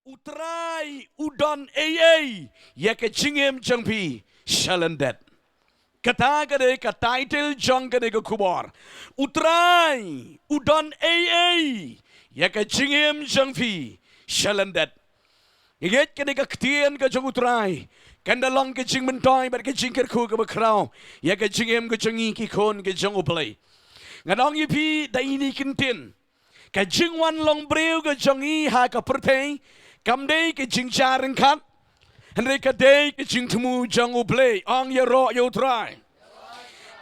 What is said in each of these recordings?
Utrai udon AA ya ke jingem jangpi shalandet. Kata kade ka title jong kade ka kubor. Utrai udon AA ya ke jingem jangpi shalandet. Ingat kade ka ktian ka jong utrai. Kanda long ke jing mentoy bat ke jing kerku ka bakrau. Ya ke jingem ka jongi ki kon ke jong uplay. Ngadong yipi da ini kintin. Ka jing wan long breu ka jongi ha ka pertei. Kamdei ke jing charing kat. Henry kadei ke jing temu jang uplay. Ong ya ro ya utrai.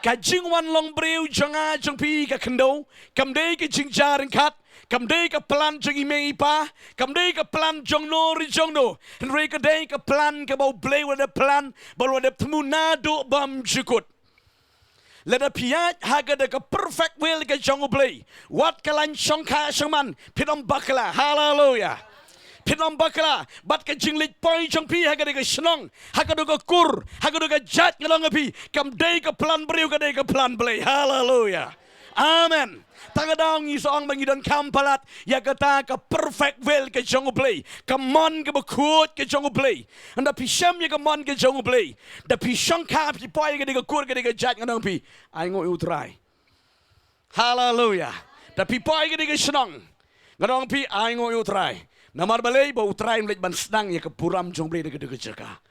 Ka jing wan long breu jonga jong pi ka kendo. Kamdei ke jing charing kat. Kamdei ka plan jong ime ipa. Kamdei ka plan jong no ri jong no. Henry kadei ka plan ka bau play wada plan. Baru wada temu nado bam jukut. Lada piat haga da ka perfect will ka jong uplay. Wat kalan jong ka man. Pinam bakala. Hallelujah. Pinam bakala, bat ka jinglit poi jong pi haga ka senong, haga ka kur, haga ka jat ngalong pi, kam day ka plan beriu ka day ka plan play. Hallelujah. Amen. Tangadang isong mangidon kampalat, ya kata ka perfect will ka jong play, kamon ka bakut ka jong play. Anda pisam ya kamon ka jong play. Da pisang ka pi poi ka ka kur ka ka jat ngalong pi. Ay ngo utray. Hallelujah. Da pi poi ka ka senong. Ngalong pi ay ngo utray. Namar balay ba utray mlit ban senang ya kepuram jong beli deket jaka.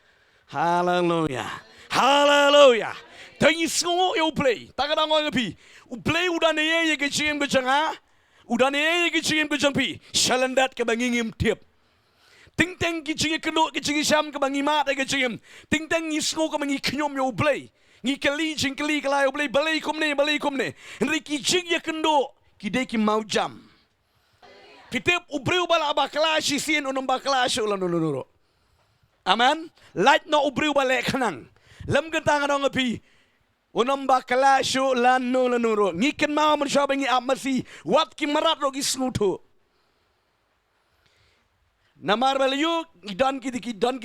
Hallelujah. Hallelujah. Tangi sengo ya play. Takadang orang pi. Play udah neye ya ke cingim ke janga. Udah neye ya ke cingim ke jangpi. Shalandat ke bangingim tiap. Ting teng ki cingim kedok ke cingim syam ke bangimat ke cingim. Ting teng ni sengo ke bangi kenyom ya play. Ni keli jing keli kelai play balay kumne. Henry ki jing ya kendok. Ki de ki mau jam. Kitip ubriu bala baklashi sin unum baklashi ulan nunuro. Amen. Light no ubriu bala kanang. Lam gentang anong api. Unum baklashi ulan nunuro. Ngiken mau mencoba ngi amasi. Wat ki marat logi snuto. Namar balayu don ki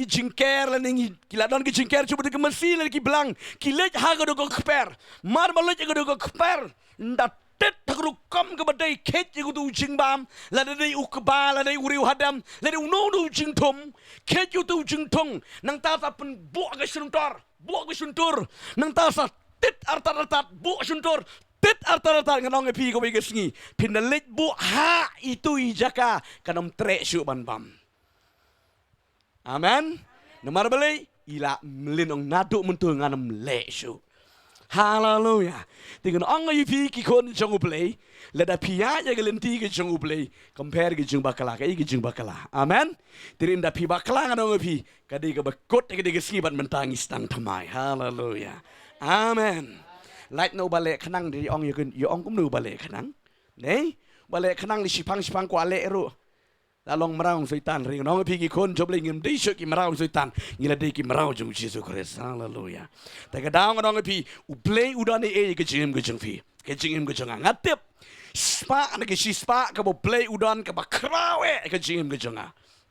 jingker laningi kila don ki jingker cuba de masi lagi belang. Kilet haga do kper. Mar balut haga do kper. Ndat tet takru kom ke badai ket you tu jing bam la dai ukba la dai uriu hadam la dai no du jing tom ket you tu jing tong nang ta sa pen bu ga suntor nang ta sa tet artar bu suntor tet artar nganong pi ko be gesngi pinalit bu ha itu ijaka kanam tre syu ban bam. Amen. Nomor beli ila melinong nadu mentu nganam le syu. Hallelujah. Dengan orang yang ki kon jong uplay, lada pia ya gelenti ke jong uplay, compare ke jong bakala, ke jong bakala. Amen. Tirinda pi bakala ngano pi, kadi ke bakot ke de sibat mentangis tang tamai. Hallelujah. Amen. Light no balik kenang dari orang yo ong kum no balik kenang. Ne? Balik kenang di sipang kwa le ru. Lalong meraung syaitan ring nong pi ki kon job lingim di syuk ki meraung syaitan ngila de ki meraung jong Jesus Christ. Hallelujah. Taga daong nong pi uplay udane e ke jingim ke jong pi ke jingim ke jong ngatip spa na ke spa ka bo play udan ka ba krawe ke jingim ke jong.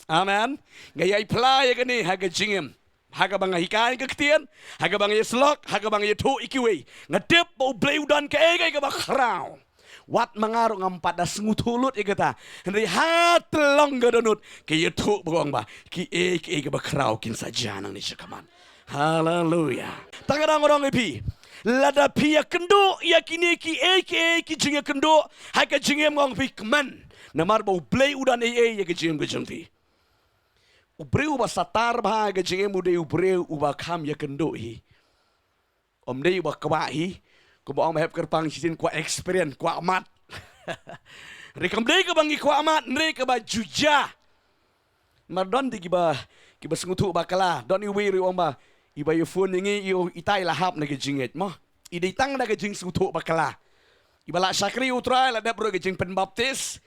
Amen. Ngayai play ke ni ha ke jingim haga bang hikai ke ketian haga bang yeslok haga bang yetu ikiwe ngatip bo play udan ke e ka ba kraw. Wat mengaruh ngampat dah sengutulut ya kata. Henry hat long gadonut ke yetuk bogong ba ki ke bakrau kin saja nang ni sekaman. Hallelujah. Tangadang orang epi. Lada pia kendo ya kini ki jinge kendo ha ka jinge ngong pi keman. Namar bau play udan ya ke jinge bejengti. Ubreu ba satar ba ka jinge mude ubreu uba kam ya kendo hi. Om dei ba kwa hi. Ko ba mahap kerpang sisin kwa experience kwa amat. Rekam dei ka bangi kwa amat ndre ka ba juja. Mardon di kiba sengutu bakala. Don iwi ri ba iba yo phone ngi yo itai lahap na gejinget mo. Idai tang na gejing sengutu bakala. Iba la sakri utrai la da bro gejing pen baptis.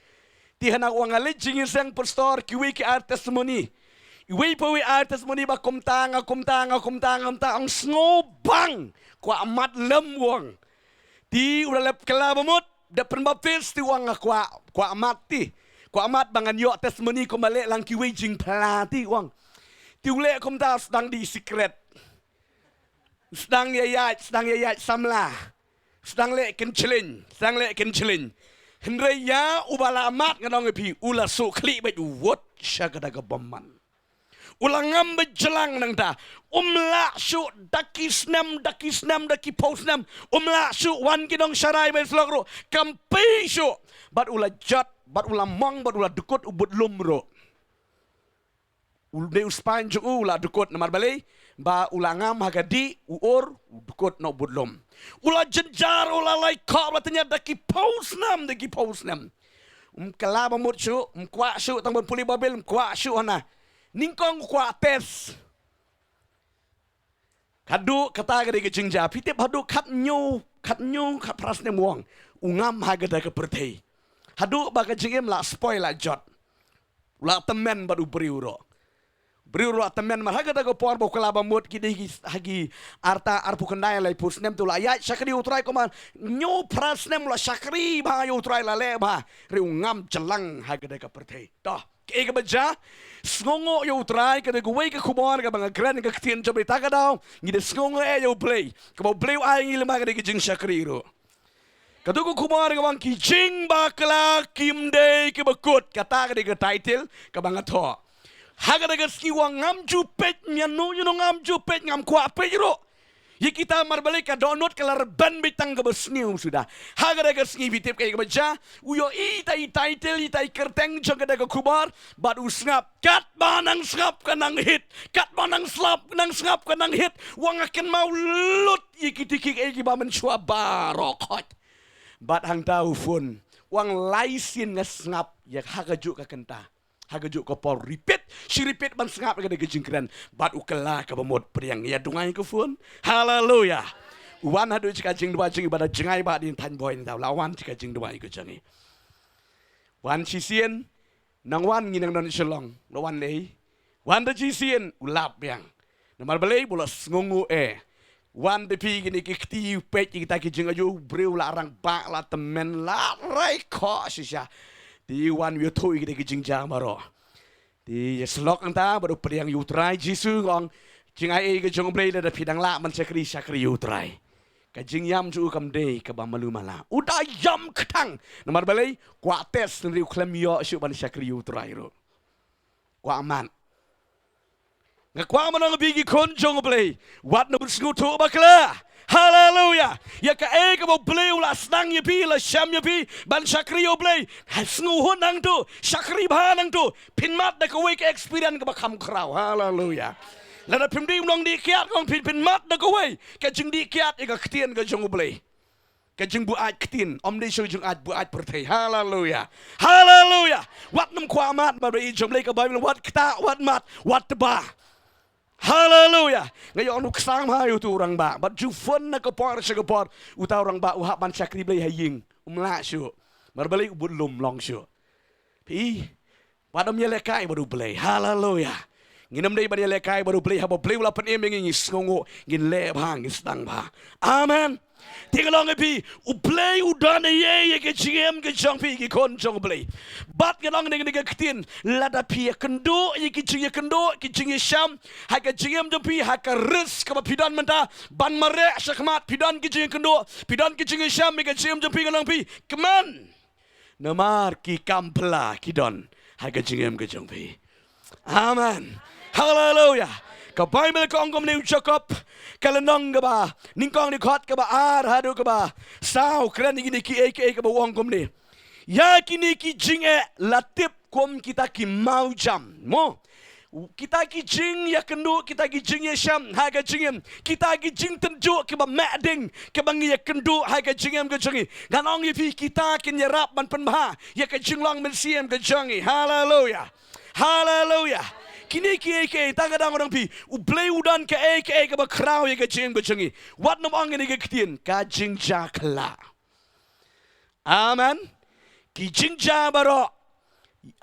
Ti hana wang alit jingin sang pastor kiwi ki art testimony. Iwi pa wi art testimony ba kumtang ang snobang kwa amat lemwang. Ti udah lep kala bamut da penbaptis ti wang kwa amat ti kwa amat bangan yo testimony ko male lang ki waging plati wang ti ule kom ta sedang di secret sedang yayat samla sedang le kencilin Hendaya ubala amat nganong pi ula su kli ba wot syagada gabaman. Ulangam bejelang nang ta. Umla su daki snam daki posnam. Umla su wan kinong syarai ba slogro. Kampi su. Bat ula jat, bat ula mang, bat ula dukut ubut lumro. Ulde uspan ju ula dukut namar balai. Ba ulangam hagadi uor dukut no ubut lum. Ula jenjar ula lai kau latanya daki posnam. Kelaba mut su, kwa su tangbon puli babil, kwa su ana. Ningkong kwa tes. Kadu kata gede ke jingja. Pitip hadu kat nyu kat pras ne muang. Ungam hagada ke pertei. Hadu baga jingem la spoil la jot. La temen badu beriuro. Beriuro la temen mar hagada ke por bo kelaba mut kidi hagi arta arpu kendai lai pusnem tu la ya syakri utrai koman. Nyu pras nem la syakri ba utrai la le ba. Ri ungam jelang hagada ke pertei. Toh. Ega baja sngongo yo try kada guway ka kumar ka mga gran ka ktian jabri taka daw ngide sngongo yo play ka ba play ay ngile mga ka jing shakriro kadugo kumar ka bang kijing bakla kimday ka bakut kata ka title ka mga to haga ka skiwang ngam jupet nyano yun ngam jupet ngam kwa pero ya kita marbalik ka donut kelar ban bitang ka basniu sudah. Haga ka sngi bitip kay kabaja. Uyo itai title itai kerteng jang ka kubar. Bad usngap. Kat manang ngap ka nang hit. Kat manang slap nang ngap ka nang hit. Wang akan mau lut ikitikik ay kibaman syua barokot. Bad hang tau fun. Wang laisin ngap ya haga juk ka kenta. Hagajuk ko por repeat si repeat ban sengap ka de jingkran bat ukela ka bamot priang ya dungai ko fun haleluya wan hadu jika jing dua jing bada jengai ba din tan boy ni lawan jika jing dua ko jangi wan sisien nang wan nginang non selong lawan lei wan da sisien ulap yang namar balai bolos ngungu wan de pi gini kikti pet kita ki jing aju breu larang ba la temen la rai ko sisa di wan wi thoi gede ki jingja maro di slok anta baru priang yutrai jisu ngong jingai ke jong blei da pidang la man sakri yutrai ka jingyam ju kam de ka ba malu mala uda yam ktang namar balai kwa tes riu klem yo shu ban sakri yutrai ro kwa aman ngakwa manang bigi kon jong blei wat no sngutu bakla haleluya ya ka ka bo blei ula snang ye pi la sham ye pi ban sakri yo blei sngu hon nang tu sakri ba nang tu pinmat da ko we ka experience ka ba kham kraw haleluya la da pim di long di kiat kong pinmat da ko we ka jing di kiat ka ktien ka jong blei ka jing bu at ktin om di so jing at bu at perthei haleluya wat nam kwa mat ba i jong blei ka bible wat kta wat mat wat ba haleluya ngayon uksang hayo tu orang ba but ju fun na kapor sa kapor uta orang ba uha ban sakri blay haying umla syu marbalik ubud lum long syu pi wadam ye lekai baru blay haleluya nginam dei bari lekai baru blay habo blay ula pen emeng ngi sngongo ngin le bang stang ba amen tingalong pi uplay udan ye ke chingem ke chong pi ki kon chong play bat ngalong ne ke ktin lada pi kendo ye ki ching kendo ki ching sham ha ke chingem jong pi ha ka ris ka pidan menta ban mare sakmat pidan ki ching kendo pidan ki ching sham ke chingem jong pi ngalong pi keman namar ki kampla ki don ha ke chingem ke chong pi amen haleluya ka Bible ko angkom ni ucakap kalanong ka ba ningkong ni kot ka ba hadu ka ba sao kran ni ki ka ba angkom ni ya kini ki jinge latip kom kita ki mau jam mo kita ki jing ya kendo kita ki jing ya sham ha ka jingem kita ki jing tenjo ke ba mading ke bang ya kendo ha ka jingem ka jingi ganong yi kita kin ya rap man pen ba ya ka jinglong men siem ka jangi haleluya kini ki tanga dang orang pi ublay udan ka ka ba kraw ye ka jing ba jangi wat nam ang ni ka kitien ka jing jakla amen ki jing ja baro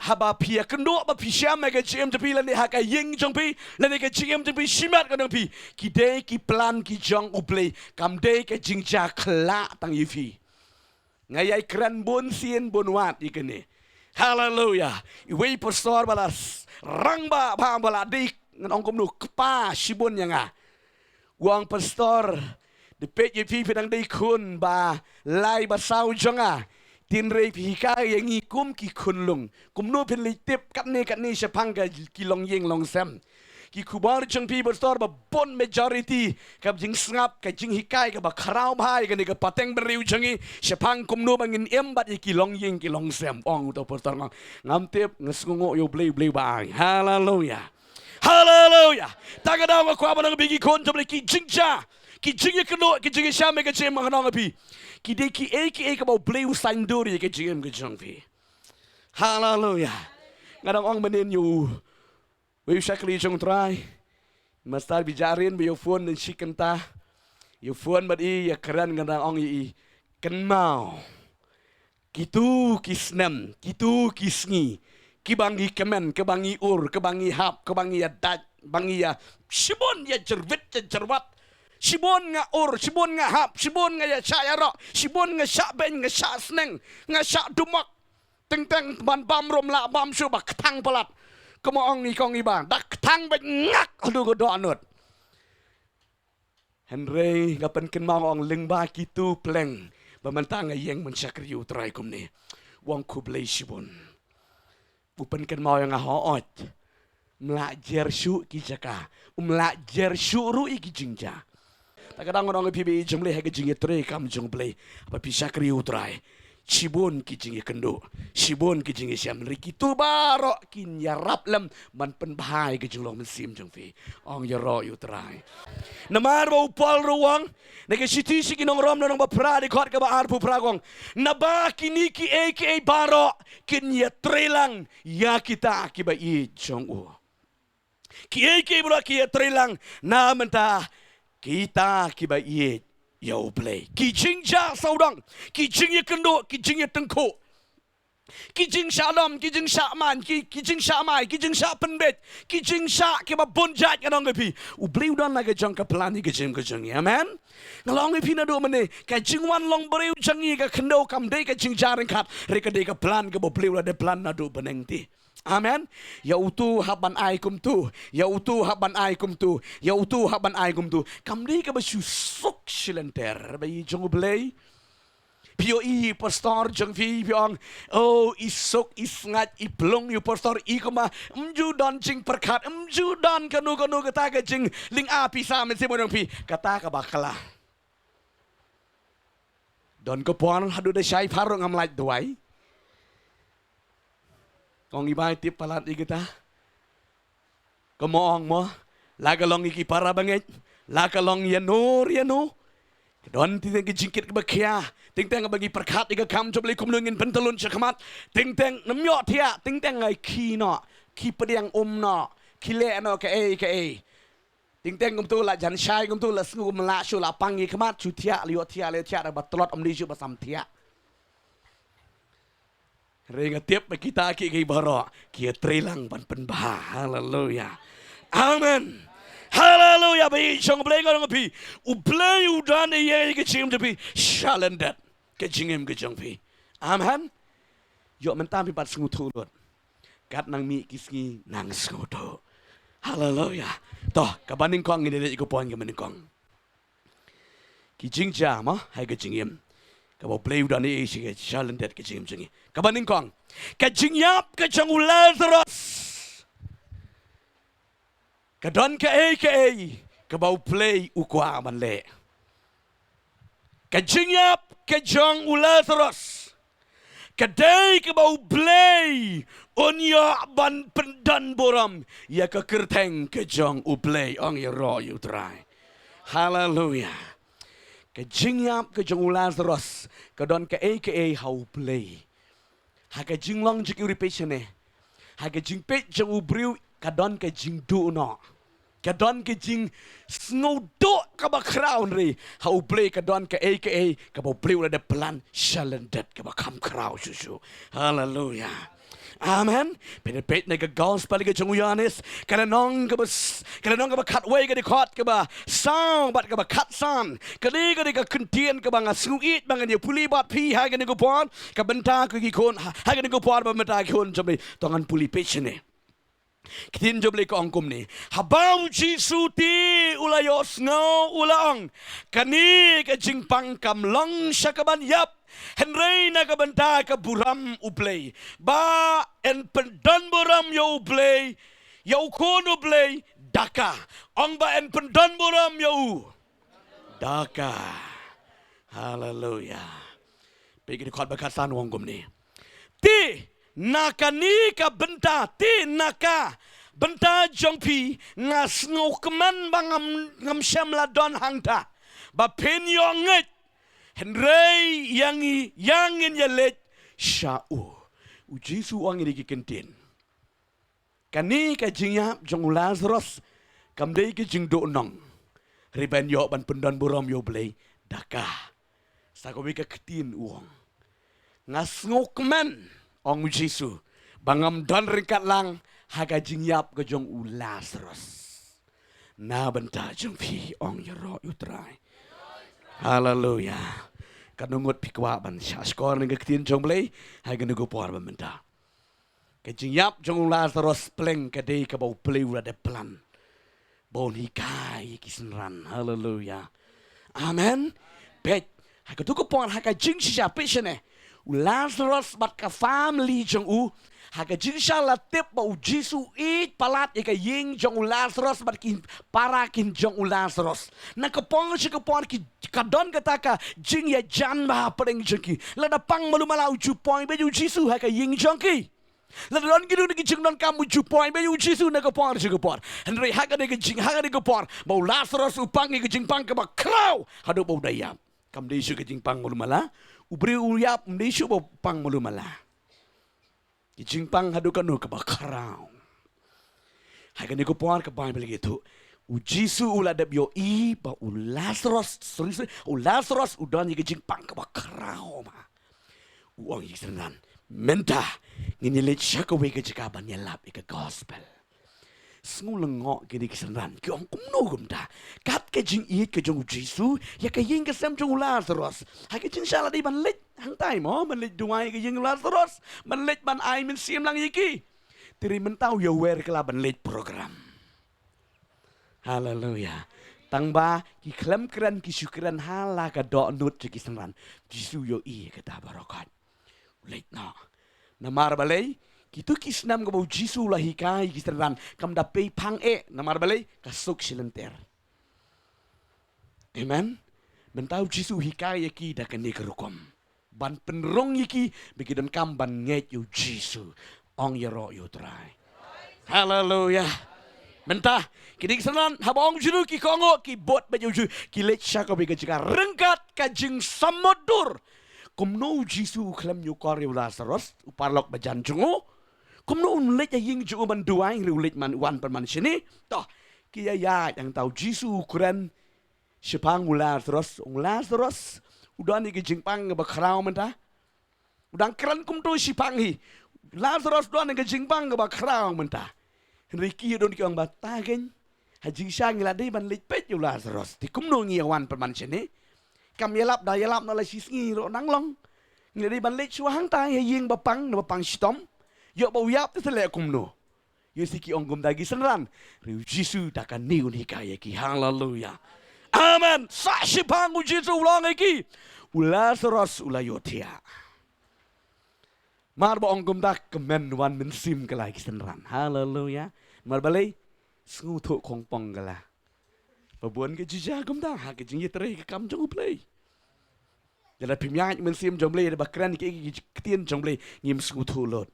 haba pia kendo ba pi syam ka jing pi lan ha ka ying jong pi lan ka jing pi shimat ka dang pi ki de ki plan ki jong ublay kam de ka jing jakla tang yi fi ngayai kran bon sien bon wat ikene haleluya iwe pastor balas rangba ba bala dik ngon kom nu kpa sibon yang wang pastor de PJP pedang dei kun ba lai ba sau jonga tin rei phi ka yang ngikum ki khun lung kum no phen li tip kat ne sepang ka ki long yeng long sam ki kubar jeng pi besar ba bon majority ka jing ngap ka jing hikai ka ba kharau bhai ka ni ka pateng beriu jengi sepang kum no bangin em bat ki long yeng ki long sam ong to besar ngam tip ngesngo yo blei ba hallelujah hallelujah tagadang ko abang bigi kon jom ki jingja ki jingi keno ki jingi shame ka jem ngang pi ki de ki e ka ba bleu sanduri ka jingem ka jong pi hallelujah ngadang ong menen yu we shakli jong try mastar bijarin bi yo phone dan shikenta yo phone bat i ya keren ngadang ong i ken mau kitu kisnem kitu kisngi kibangi kemen kebangi ur kebangi hap kebangi ya dat bangi ya shibon ya jerwit ya jerwat Sibon nga or, sibon nga hap, sibon nga ya syayara, sibon nga syakben, nga syak seneng, nga syak dumak. Teng-teng ban bam rom la bam su bak tang pelat. Kemoong ni kong iba, dak tang bet ngak aduh go do anut. Henry ngapen ken mau ong lengba kitu pleng. Bamantang nga yeng men syakri utrai kum ni. Wong kublai sibon. Upen ken mau yang hoot. Melajar syuk ki jaka. Melajar syuk ru iki jingja. Kadang orang pibi jumlah hege jingi tre kam jumlah apa pisah kri utrai sibon ki jingi kendo sibon ki jingi siam riki tu barok kin ya rap lem man pen bahai ke jumlah mensim jungfi ong ya ro utrai namar bau pol ruang nege siti si kinong rom nong ba pra di kot ke ba arpu pragong naba kini ki e barok kin ya trelang ya kita ki ba i jong u ki e bro ki ya trelang na menta kita kiba ye yau play ki jingja saudang ki jingye kendo ki jingye tengko ki jing shalom ki jing shaman ki jing shamai ki jing sha penbet ki jing sha kiba bonjat kanong pi u bleu dan laga jang ka plani ke jing amen ngalong pi na do mene ka jing wan long breu jangi ka kendo kam de ka jing jaring kat re ka de ka plan ka bo bleu la de plan na do beneng ti amen ya utu haban ai kum tu ya utu haban ai kum tu ya utu haban ai kum tu kam de ka ba su sok silenter ba yi jong blei pio i pastor jong fi piong oh isok isngat iplong yu pastor i koma mju don jing perkat mju don kanu kata ka jing ling api sa men se mo pi kata ka bakala don ko pon hadu de shai pharo ngam lai duai kong ibai tip palat ikita kemoong mo lagalong iki para bangit lagalong yano don ting jingkit ke bakia ting bagi perkat ika kam jobli kumlungin pentelun syakmat ting nemyo tia ting ngai ki no ki pediang no ki le no ke e ting kum tu la jan shai kum tu la snu mla shu la pangi kmat chu tia liot tia le tia ba tlot om di ju basam tia Renga tiap kita ki baro ki trelang ban penbah haleluya amen haleluya bi song bleng ngong pi u bleng udan ye ke chim de pi shalendat ke jingem ke jong pi amen yo mentam pi bat sngutu lot kat nang mi kisngi nang sngutu haleluya toh kabaning kong ngide ko pon ke mening kong ki jingja ma hai ke jingem kabo play udah ni isi ke shalendat ke jingem jingi kabaning kong ka jingyap ka jang Lazarus ka don ka ka bau play ukwa man le ka jingyap ka jang Lazarus ka day ka bau play onya ban pendan boram ya ka kerteng ka jang play ong ya ro yu try hallelujah ka jingyap ka jang Lazarus ka don ka how play Haga jing long jing uripation haga jing pet jang ubriu kadon ke jing do no kadon ke jing snow do ka ba crown re how play kadon ke ka ba play the plan shalendet ka ba kam crown susu hallelujah amen pet na ga gospel ga jang Yohanes kana nong ka ba kat way ga di kot ka ba song bat ka ba kat san kali ga di ka kuntien ka ba nga snuit ba nga ni puli bat pi ha ga ni ko pon ka benta ko gi kon ha ga ni ko pon ba meta kon jomli tongan puli pechene kitin jomli ko angkum ni habau jisu ti ulayos ngo ulaong kani ka jing pangkam long syakaban yap Henry na kabanta ka buram ublay. Ba en pendan buram yo ublay. Yo kono ublay daka. Ang ba en pendan buram yo daka. Hallelujah. Bagi ni khot bakasan wong gum ni. Ti nakani ka benta ti naka benta jongpi ngas ngokeman bangam ngam syamla don hangta. Ba pen yonget Henry yangin yalet syau. Ujisu ang ini kikentin. Kani ka jingya jong Lazarus kamdei ki jing do nong. Riban yo ban pendan buram yo blay daka. Sakowi ka ketin uang. Ngas ngokman ong Jisu. Bangam don ringkat lang haga jingyap ke jong Lazarus. Na benta jong pi ong yero utrai. Hallelujah. Kanungot pikwa ban skor ning ketin jong blay haga nugo por benta. Ke jingyap jong Lazarus pleng ke dei ke bau play ura de plan. Bon hikai kisenran. Hallelujah. Amen. Bet haka tu ko pon haka jing sha pishene. Lazarus bat ka family jong u haka jing sha la tip ba u Jisu it palat ika ying jong Lazarus bat kin parakin jong Lazarus. Na ka pon shi ka pon ki kadon kata ka jing ya jan ba pereng jengki. La da pang malu mala u ju point be u Jisu haka ying jongki. La don gidu ni jing don kamu ju point be u Jisu na ka pon shi ka pon. Henry haka ni jing haka ni ka pon ba Lazarus u pang ni jing pang ka ba kraw hadu ba dayam. Kam de isu ke jing pang malu mala. Ubri uyap de isu ba pang malu mala. Ki jing pang hadu kanu ka ba kraw. Haka ni ko pon ka Bible gitu. U Jisu ula deb yo I ba u Lazarus sorry u Lazarus u don ke jing pang ka ba kraw ma. Uang yisenan menta ngini le chaka we ke jika ban yalap ke gospel. Ngulengok gini kesenran ki ong kumno gumda kat ke jing I ke jong Jisu ya ke ying ke sem jong Lazarus ha ke jing shala di ban let hang tai mo ban let duai ke jing Lazarus ban let ban ai min sim lang yiki tiri mentau yo wer ke la ban let program. Hallelujah. Tangba ki klem kran ki syukran hala ka do nut ki kesenran Jisu yo I ke ta barakat let na namar balai Kitu kisnam ka bau Jisu lah hikai kisran kam da pei pang namar balai kasuk silenter. Amen. Mentau Jisu hikai yaki da kene kerukom. Ban penrong yaki bikidan kam ban nget yu Jisu ong yero yu trai. Hallelujah. Mentah kini kisran habong juru ki kongo ki bot ba yu ki let syaka bika jika rengkat ka jing samodur. Kumno Jisu klam yu kori Lazarus uparlok bajan jungo. Kumno unlet ying ju man duai riulit man wan perman sini toh kia ya yang tahu Jisu ukuran sepang Lazarus udah ni kejingpang bakrau menta udang keren kumto sipang hi Lazarus udah ni kejingpang bakrau menta Henry don ki ang batagen hajing siya ngiladi ban litpet yu Lazarus di kumno ngi wan perman sini kam yalap no la sisngi ro nanglong ngiladi ban lit suahang tai ying bapang sitom Yo bau yap tu selek kumno. Yo siki onggum dagi senran. Riu Jisu takkan niun hikaya ki. Hallelujah. Amen. Saksi pangu Jisu ulang iki. Lazarus ulayotia. Mar ba onggum dak kemen wan mensim kelai senran. Hallelujah. Mar balai sengutuk kongpong kala. Babuan ke jijah gum dak. Ha ke jingi terai ke kam jong play. Jadi pimyang mensim jong play. Bakran ke ketien jong play. Ngim sengutuk lot.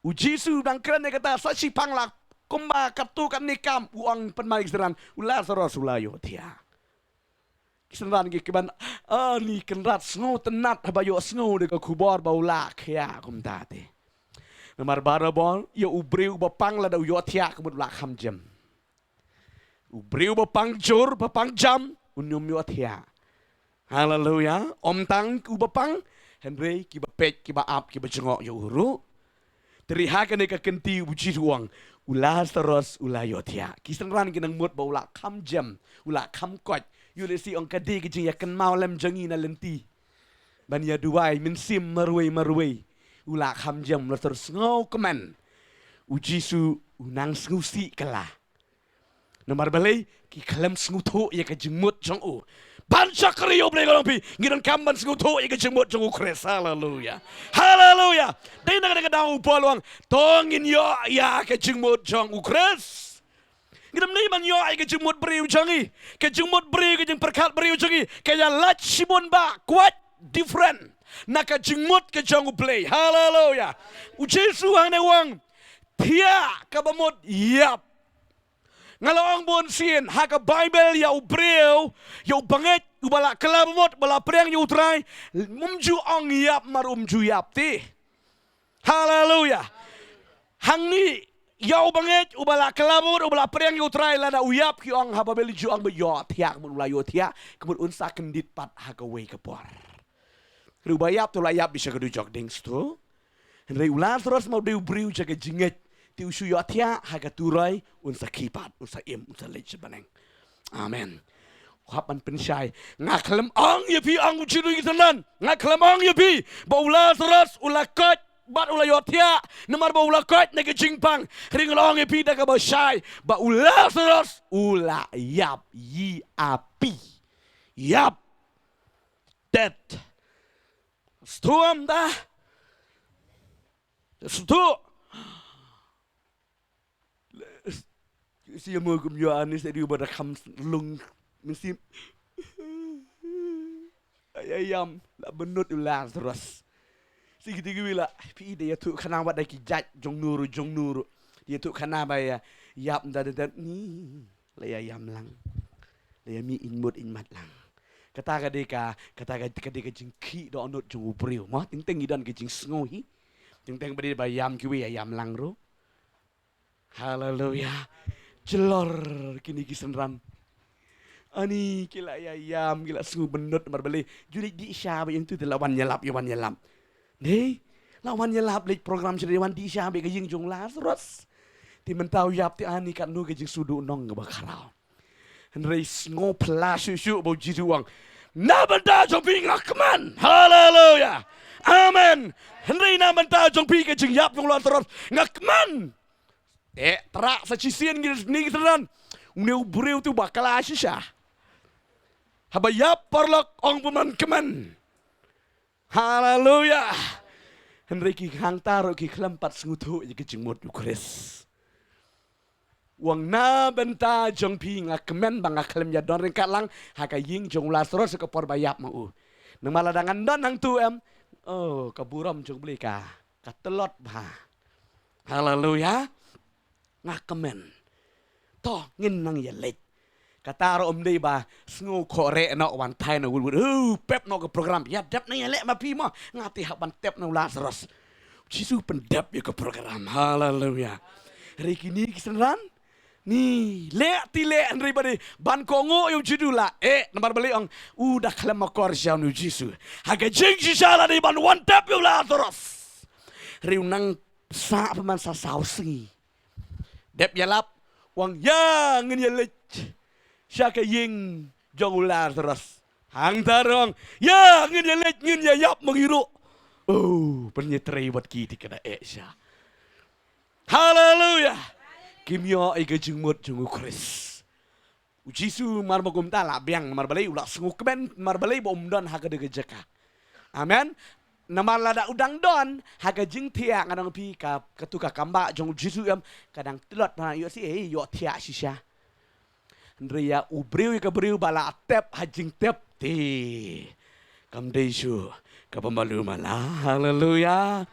Jisu dan keren kata saksi panglak kumba katukan nikam uang penmalik seran Lazarus ulayo dia. Kiseran kiban ni kenrat snow tenat habayo snow de kubor baulak ya kumtate. Namar barabol yo ubriu bapang la da yo tia kebut lak ham jam. Ubriu bapang jur bapang jam unyum yo tia. Hallelujah. Om tang ku bapang Henry ki bapet ki baap ki bajengok yo uru. Terihakan eka kenti uji ruang Lazarus ulayotia. Kisenran kinang mut ba ula kam jam ula kam kot. Yulesi ong kadi kijing yakan mau lem jangi na lenti. Ban ya duai min sim marway. Ula kam jam Lazarus ngau keman. Uji su unang sengusi kala. Nomor balai ki kalem sengutu ya ka jemut jong u. Bansa kriyo boleh kalau pi ngiran kamban sengutu ika jemut jeng ukres. Haleluya. Haleluya. Dai nak kadang upoluang tongin yo ya ke jemut jeng ukres. Ngiram ni man yo ika jemut beriu jangi. Ke jemut beriu ke jeng perkat beriu jangi. Kaya lat simon ba kuat different. Naka jemut ke jeng uplay. Haleluya. Ujesu hang wang tia kabamot yap. Ngalawang bon sin haka Bible ya ubreu ya banget ubala kelabot bala preng ya utrai mumju ong yap mar umju yap ti. Haleluya. Hang ni ya banget ubala kelabot ubala preng ya utrai lana uyap ki ong hababeli ju ong beyo tiak mun ulayo tiak kemud unsa kendit pat haka we kepor. Rubayap tu layap bisa kedu jok dings tu. Henry ulas terus mau de ubreu jaga jinget. Ti usu yo atia haga turai unsa kipat unsa unsa lej baneng. Amen. Hapan pensyai ngaklem ang ye pi ang ujiru gitanan ngaklem ang ye pi ba ulas ras ulakot bat ula yo atia namar ba ulakot nege jingpang ring long ye pi daga ba syai ba ulas ras ula yap yi api yap that storm da stu si mo kum yo anis di ubada kham lung mesti ayam la benut ular terus si gitu gila pi dia tu kana wat ki jaj jong nuru dia tu kana ba ya yap da ni la ayam lang la mi in mat lang kata ka jingki do onot jong ubriu ma ting idan ki jing sngohi ting badi ba yam ki we ayam lang ro. Haleluya. Jelor kini kisenran. Ani kila ayam kila sungu benut marbeli. Juli di isyabe yang tu lawan nyelap yawan nyelap. Deh, lawan nyelap lek program sediawan di isyabe ke jing jong Lazarus. Ti mentau yap ti ani kan nu ke jing sudu nong ke bakarau. Henry ngo plasusu bo jiruang. Nabanda jong pi ngakman. Haleluya. Amen. Henry nabanda jong pi ke jing yap jong Lazarus ngakman. Terak sa cisian ni teran. Uneu breu tu bakal asisya. Habayap parlok ong peman keman. Haleluya. Henry ki hang taro ki kelempat sengutu ye ki jengmot ukres. Wang na benta jong pi ngakemen bang ngaklem ya don ringkat lang haka ying jong Lazarus ke por bayap mau. Nang maladangan don hang tu oh kaburam jong beli ka. Katelot ba. Haleluya. Ngakemen to ngin nang ye lek kataro dei ba sngu kore no wan thai no wul pep no ke program ya dap nang ye lek ma pi mo ngati ha ban tep no Lazarus jisu pendap ye ke program. Haleluya. Hari kini kisenran ni lek ti lek andri bade ban kongo yo judula nomor beli ong udah klem makor jau nu jisu haga jing jisala di ban wan tep yo Lazarus riu nang sa peman sa sausi Dep yalap wang yang ngin yelech syaka ying jong Lazarus hang tarong ya ngin yelech ngin yap mengiru penyetrei buat kita kena esya. Haleluya. Kimyo ay kajengmot jong ukris ujisu mar magum tala biang mar balay ulah senguk ben mar balay bom don hakade gejeka. Amen. Namar lada udang don haga jing tia ngadang pi ka ketuka kamba jong jisu kadang telot na yo si yo tia sisya. Ndria ubriu ka briu bala tep hajing tep ti. Kam desu ka pembalu mala. Haleluya.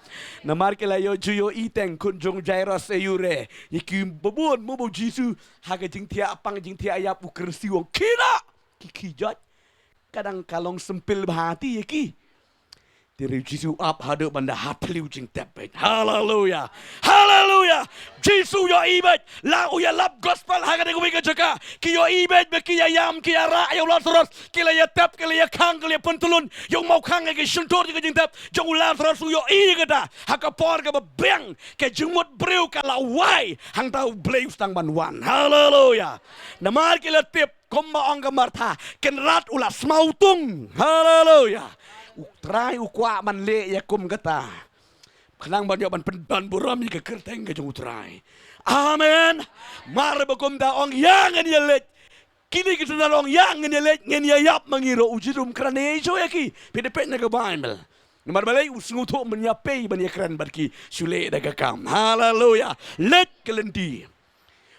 Namar kila yo juyo iteng kun jong Jairus eyure. Yikim bebun mo jisu haga jing tia apang jing tia ayap ukersi wong kira kikijat. Kadang kalong sempil bahati yeki. Diri Jisu up hadap banda hatliu jing tepet. Haleluya. Haleluya. Jisu yo ibet. La uya lap gospel haga de wika jaka. Ki yo ibet be ki ya yam ki ya ra yo Lazarus. Ki la ya tep ki la ya kang ki la pentulun. Yo mau kang ke shuntor jing tep. Jong Lazarus yo i gada. Haka por ka beng ke jumut breu ka la wai. Hang tau bleu stang ban wan. Haleluya. Namar ki la tep komma ong ka martha. Ken rat ula smautung. Haleluya. Utrai ukwa man le ya kum kata. Kenang banyak ban pendan buram ke kerteng ke jong utrai. Amen. Mar bakum da ong yang an yelet. Kini kita nalong yang ngene yap mangiro ujirum krane jo yaki. Pede pet na Bible. Nomor balai usungu tu menyapai bani kran barki sule daga kam. Haleluya. Let kelenti.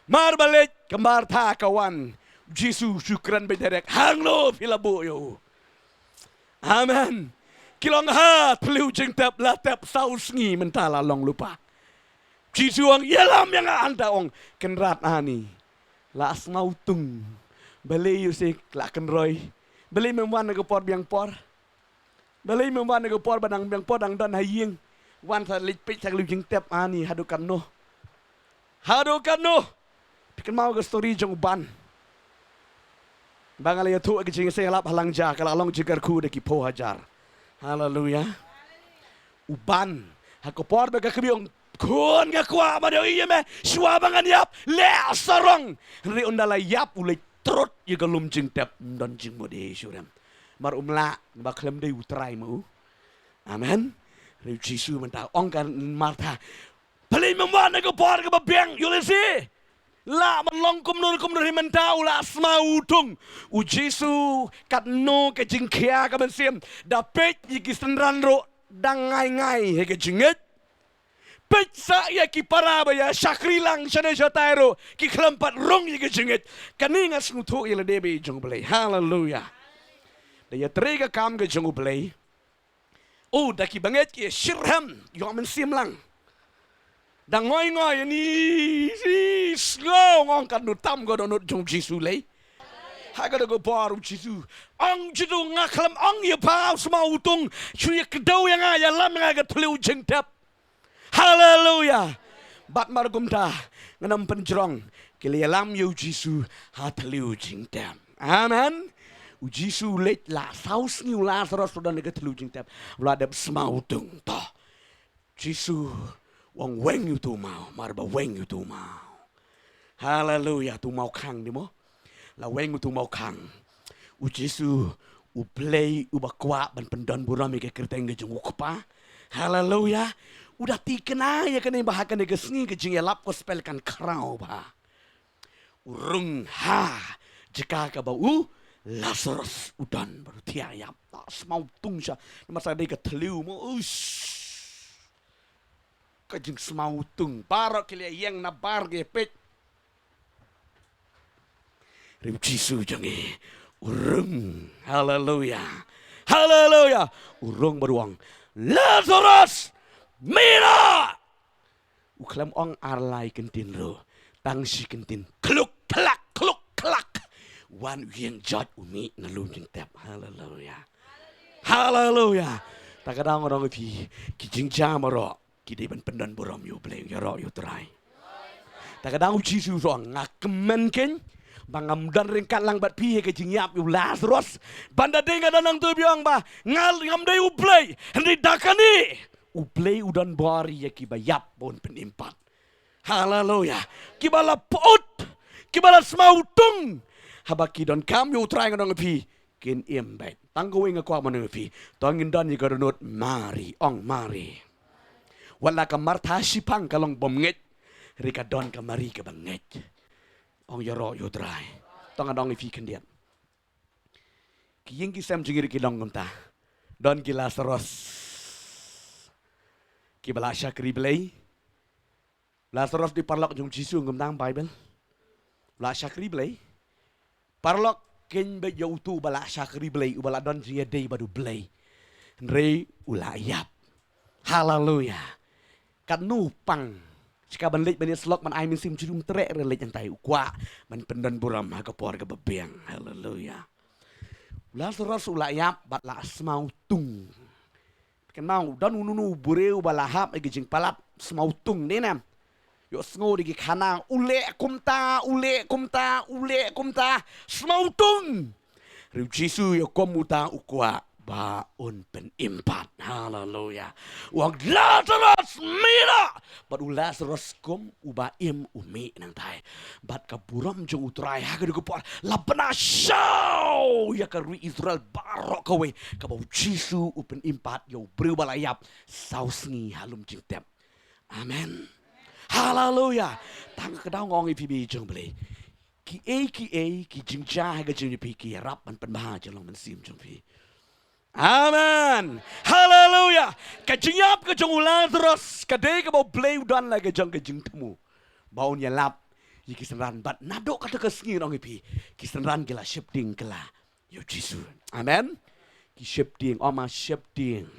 Mar balik kembar ta kawan. Jisu syukran bederek hanglo filabu yo. Amen. Kilong ha telu jeng tap la tap saus ngi mentala long lupa. Jisu ang yalam yang anda ong kenrat ani. La asmau tung. Balai yusik la kenroy. Balai memwan ke por biang por. Balai memwan ke por badang biang por dang dan haying. Wan sa lipit sa jeng tap ani hadukan no. Hadukan no. Pikan mau ke story jeng ban. Bangal ya tu ke jeng selap halang ja kalau long jigar ku de ki po hajar. Haleluya. Uban hakopor bega kebiong kun ga kwa ma de yeme swabangan yap le sarong ri undala yap ule trot ye galum jing tep don jing mode syuram mar umla ba klem de utrai mu. Amen. Ri Jisu menta ong kan martha pali memwana ga por ga beng yulisi la man long kum nur menta ula asma utung u Jisu kat no ke jing kia ka ben sim da pet yi kisendran ro dang ngai he ke jinget pet sa ya ki paraba ya syakrilang chane jatairo ki klempat rong yi ke jinget kaninga snutu ila debe jong blay. Hallelujah. Da ya trega kam ke jong blay. Oh da ki banget ki shirham yo men sim lang. Da ngoi ni si slow ngong kan nutam go donut jong Jisu lay. Haga go baru Jisu. Ang jidu ngaklam ang ya pa semua utung cuy kedau yang ya lam yang agak telu jeng tap. Haleluya. Bat margum dah nganam penjerong kili lam yu Jisu ha telu jeng tap. Amen. U Jisu let la saus ni Lazarus sudah nega telu jeng tap. Ladap semua utung toh. Jisu wong weng yu tu mau marba weng yu tu mau. Haleluya tu mau kang di mo. La weng tu mau kang. U Jisu u play u bakwa ban pendon buram ke kerteng ge jung ukpa. Haleluya. Udah tikena ya kene bahakan ke sengi ke jing lap ko spell kan krau ba. Urung ha jika ka bau Lazarus udan baru tiayap tas mau tungsha masa de ke teliu mo us. Ka jing semau tung parok kile yang na bar ge pet. Rim Jisu jangi urung. Haleluya. Haleluya. Urung beruang. Lazarus mira. Uklam ong arlai kentin ro. Tangsi kentin. Kluk klak kluk klak. Wan yang jat umi nalum jeng tap. Haleluya. Haleluya. Takadang orang pi kijing jam ro. Kide ban pendan borom yo bleng yo ro yo try. Takadang Jisu ro ngakemen ken. Bangam dan ringkat lang bat piye ke jingyap yu Lazarus banda denga danang tu biang ba ngal ngam dai uplay hendi dakani uplay udan bari ya kibayap bon penimpat. Haleluya. Kibala pot kibala smautung habaki don kam yu try ngadong pi kin imbet tanggo inga kwa manu pi tongin dan yigaronot mari ong mari wala ka martha sipang kalong bomnget rika don kamari ka banget. Ong yaro yodrai. Tong adong ifi kendiat. Kiyeng kisam jengir kilong kumta. Don ki Lazarus. Ki balasya kriblay. Lazarus di parlok jong Jisu ngumtang Bible. Balasya kriblay. Parlok ken be yautu balasya kriblay. Ubala don jengir day badu blay. Nrei ulayap. Haleluya. Kanu pang. Jika banlik banyak selok man ay minsim cirum terek relik yang tahu kuat man pendan buram haga por ke bebiang. Haleluya. Lazarus ulayap bat la semau tung. Kan mau dan ununu bureu balahap egi jing palap semau tung nenam. Yo sngo digi kana ule kumta semau tung. Riu Jisu yo komuta ukwa baon penimpat. Haleluya. Wang Lazarus mira. Bat Lazarus kom uba im umi nang tai. Bat kaburam jong utrai haga de kupar. Labana shaw ya ka ru Israel barok kawe. Kabau Jisu upen impat yo breu balayap sausngi halum jing tep. Amen. Haleluya. Tang kedau ngong ipi jong beli. ki jing cha hai ka jing pi ki rap man pan ba jong long man sim jong pi amen hallelujah ka jing yap ka jong Lazarus ka de ka bo play dan la ka jong ka jing temu bau nya lap yi kisanran bat nado ka ka sngi rong pi kisanran kila shifting kila yo jisu amen ki shifting oma shifting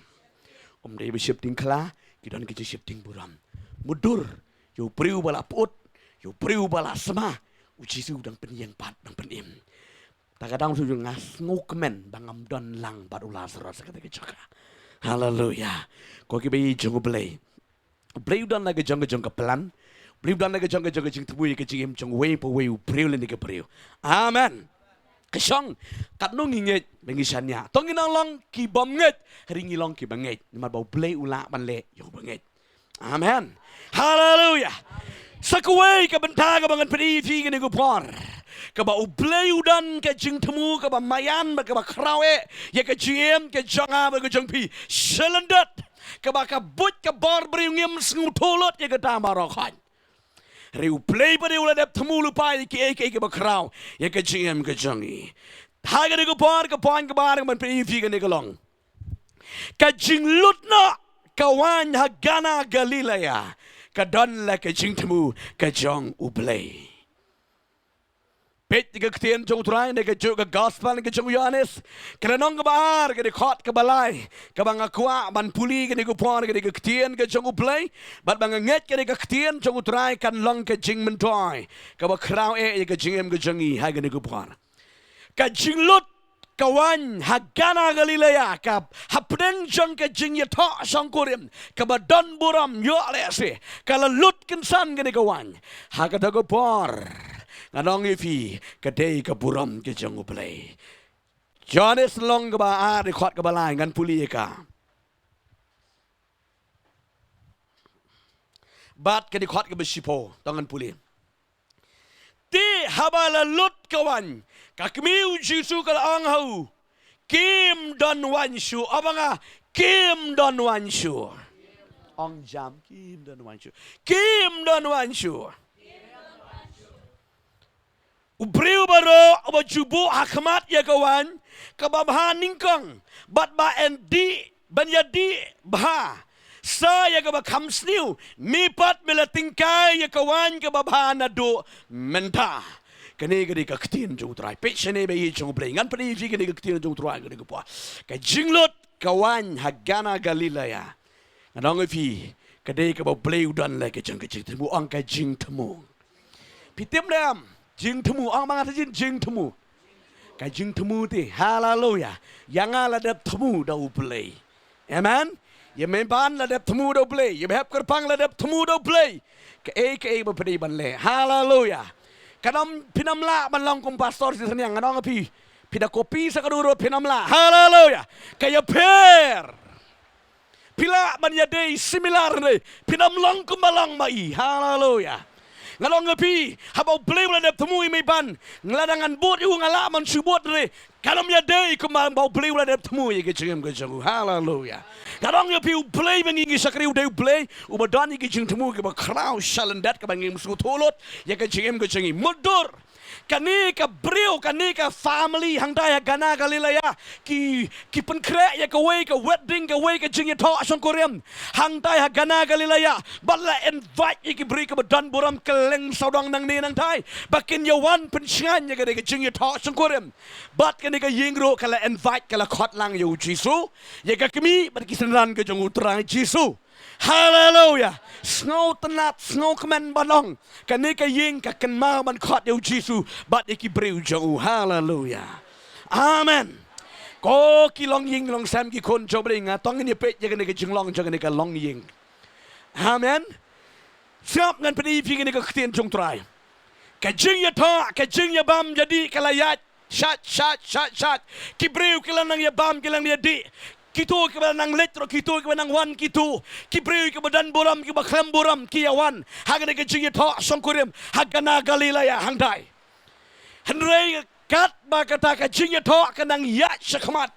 dei be shifting kala ki don ki shifting buram mudur yo priu bala put yo priu bala sama jisu dang pen yang pat dang pen im takadang su ngas ngukmen bangam don lang bat Lazarus ka ke chaka hallelujah ko ki be jong play don la ke jong ka plan play don la ke jong jing tbu ke jing jong we po we priu le ni ke priu amen kesong kat nong nginget bengisanya tong inang long ki bom nget ringi long ki banget ma bau play ula ban le yo banget amen hallelujah sakwe ka benta ka bangan pedi fi ke ni ku por ka ba play udan ke jing temu ka ba mayan ba ka ba krawe ye ke jiem ke jonga ba ke jong pi selendat ka ba ka but ka bor bri ngim sngu tolot ye ka ta ma ro khan riu play pa riu la dep temu lu pa ye ke ba kraw ye ke jiem ke jongi ha ke ni ku por ka pon ka ba ka man pedi fi ke ni ka long ka jing lut na ka wan ha gana Galilea ka don la ka jing temu ka jong play pet ka ktien jong trai ne ka jo ka gospel ka jong Yohanes ka nong ka bar ka de khot ka balai ka bang akwa ban puli ka de ku por ka de ka ktien ka jong play bat bang nget ka de ka ktien jong trai kan long ka jing mentoy ka ba kraw ka jing ka jongi ha ka de ku por ka jing lut kawan hagana Galilea ka hapdeng jong ka jing ya tho song korim ka ba don buram yo ale se kala lut kin san ka de kawan ha ka da ko por nganong ifi kadai ka buram ke jong play Johannes long ka ba a de khot ka balai ngan puli ka bat ka de khot ka ba sipo tangan puli ti habala lut kawan ka kmiu jisu ka ang hau kim don wan shu abanga kim don wan shu ong jam kim don wan shu Ubriu baro aba jubu hakmat ya kawan kababha ningkong bat ba endi banyadi bha sa ya kaba kamsniu mipat melatingkai ya kawan kababha nado menta kene gede ka ktin jong trai pechene be jong blengan pedi ji gede ka ktin jong trai gede ko ka jinglot kawan hagana Galilea anong fi kede ka ba bleu dan la ka jong temu ang ka jing temu pitem lam jing temu ang mga jing temu ka jing temu ti hallelujah yang ala dap temu da play amen ye memban la dap temu da play ye hep kerpang la dap temu da play ka ba pedi ban le hallelujah kanam pinamla man long kum pastor si sanyang anong pi pida kopi sa kaduro pinamla hallelujah kaya per pila man yadei similar ne pinamlong kum malang mai hallelujah ngalong ngapi habau play la dep temu mai ban ngladangan bot yu ngala man subot re kanam yadei kum bau play la dep temu ye ke jeng hallelujah kanong ngapi play bengi sakri u play u badani ke jeng temu ke ba kraw shalendat ke bangi musu tolot ye ke jeng mudur kani ka brio kani ka family hangdaya gana Galilea ki penkre ya ka way ka wedding ka way ka jing tho asong koream hangdaya gana Galilea bala invite ki bri ka dan buram keleng saudang nang ni nang thai bakin yawan pensyan ya ka de jing tho asong koream bat kani ka yingro kala invite kala khot lang yu jisu ya ka kmi bat kisanran ka jong utrang jisu hallelujah snow tenat snow kemen balong kani ka ying ka kenma man khot yu jisu bat iki breu jong hallelujah amen ko ki long ying long sam ki kon jobring tong ni pe ye kani ka jing long jong ni ka long ying amen siap ngan pedi pi kani ka ktien jong trai ka jing ya tha ka jing ya bam jadi kalayat shat ki breu kilang nang ya bam kilang dia di Kito ke nang letro kito ke nang wan kito kibreu ke badan boram ke bakham boram ki yawan hagane ke jingi tho songkurim hagana Galilea hangdai henrei kat ba kata ke jingi tho ke nang ya shakmat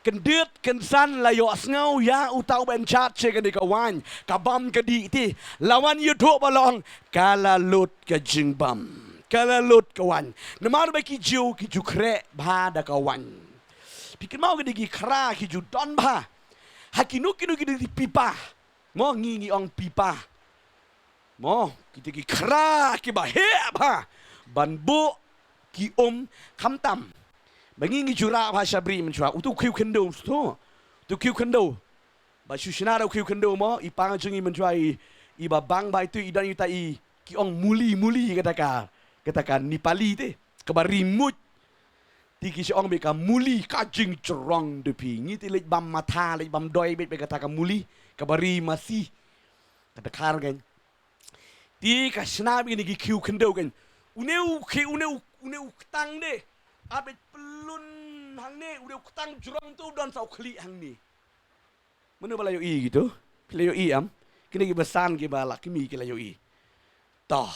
kendiet kensan layo asngau ya utau ben chat che ke ka wan ka bam ke di ti lawan yu tho balong kala lut ke jingbam kalalut kawan. Namar ba ki ju kre ba da kawan. Pikir mau ke digi kra ki ju don ba. Hakinu kinu di pipa. Mo ngi ong pipa. Mo kita ki kra ki ba he ba. Ban bu ki kham tam. Bangi ngi jura ba shabri menjura. Utu kiu kendo sto. Tu kiu kendo. Ba shushina da kiu kendo mo ipang jengi menjura i ba bang ba itu idan yuta i ki ong muli katakan Nipali te kabari mut ti ki ong be ka muli ka jing cerong depi ngiti lej bam mata lej bam doi be katakan muli kabari masih katakar kan ti ka snabi ni ki kiu kendo kan uneu tang de abet pelun hang ne uneu tang cerong tu dan sau kli hang ni mana balayo i gitu pelayo i am kini ki besan ki bala kimi ki layo i toh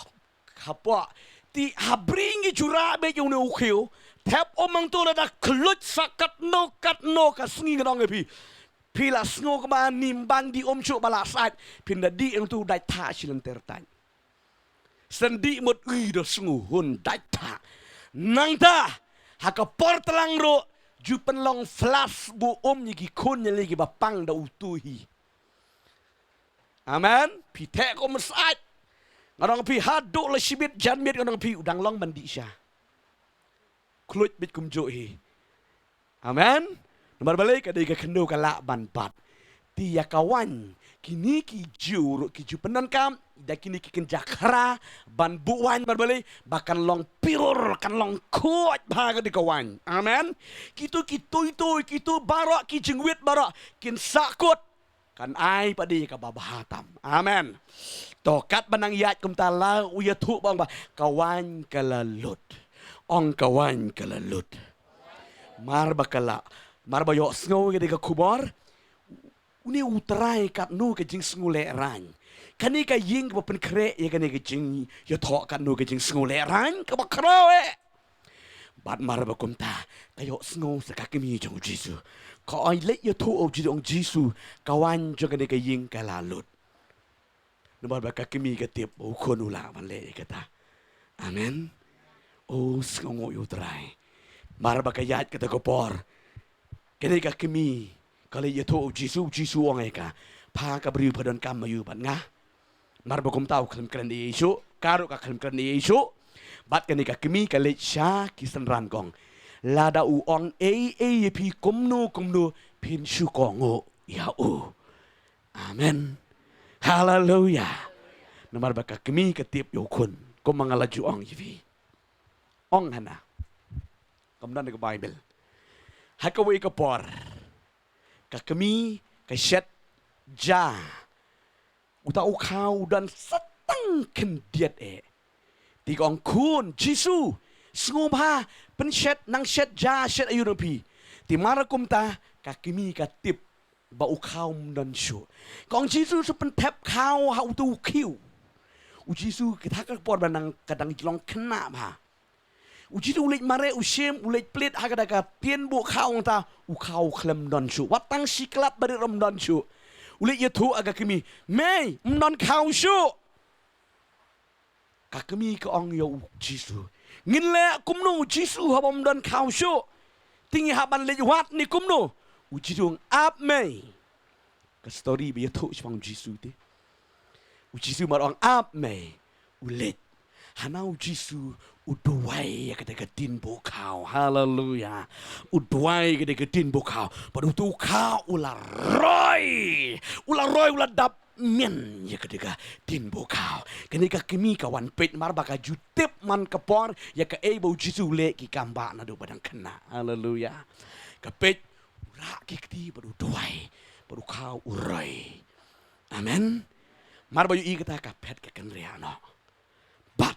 kapwa ti habringi jura be yung ne ukhiu tap omang tu la da klut sakat no ka sngi ngong pi pila sngo ka ba nimbang di chu bala sat pinda di yang tu dai tha silan tertan sendi mot ui do sngu hun dai tha nang ta haka portlang ro jupen long flash bu ni ki kun ni lagi bapang da utuhi amen pi te ko masat ngarang pi haduk la sibit janmit ngarang pi udang long bandi sya klut bit kum jo hi amen nomor balik ada ka kendo kala ban bat ti ya kawan kini ki ju penan kam da kini ki kenjakra ban buwan balik bahkan long pure kan long kuat baga di kawan amen kitu barok ki jengwit barok kin sakut kan ai padi ka babahatam amen tokat banang yat kum tala uya tu bang ba kawan kalalut ong kawan kalalut mar bakala mar bayo sngo ke ka kubor uni utrai kat nu ke jing sngle ran kani ka ying ba pen kre ye kani ke jing yo tho kat nu ke jing sngle ran ka ba krawe bat mar ba kum ta kayo sngo sa ka kimi jong jisu ko ai le yo tu o jisu kawan jo kani ke ying kalalut nomor ba kimi ka tip o kon ula man le kata amen o sngo yo trai mar ba kayat kata ko por kani ka kimi kali ya tu jisu orang eka pa ka beri padan kam mayu ban nga mar ba kum tau klam kran Yesu karo ka klam kran Yesu bat kani ka kimi kali sha kisan ran kong lada u ong e pi kumnu pin shu kongo ya u amen hallelujah nomor ba ka kimi ka tip yo kun ko mangalaju ong yivi ong hana kamdan ka Bible hakawi ka por kakami kasyat ja uta ukau dan setang kendiat ti kong kun jisu snguba penshet nang shet ja shet ayu pi ti marakum ta kakimi katip ba ukau dan shu kong jisu su pen tap kau ha utu kiu u jisu kita ka por banang kadang jlong kena ba ujitu ulit mare usiem ulit plit hakadaka tien bu kau ta u kau klem don shu watang siklat bari rom don shu ulit yetu aga kimi mei non kau shu kakami ka ong yo jisu ngin le kumnu jisu habom don kau shu tingi haban le wat ni kumnu ujitu ap mei ka story bi yetu chang jisu te ujisu mar ong ap mei ulit hanau jisu udwai ketika tin bukau haleluya udwai ketika tin bukau pada tu kau ular roy ular dap men ya ketika tin bukau ketika kimi kawan pet mar baka jutip man kepor ya ke ebo jisu le ki kamba na do badang kena haleluya kapet ura kikti pada udwai pada kau urai amen mar bayu i kata kapet ke kenriano but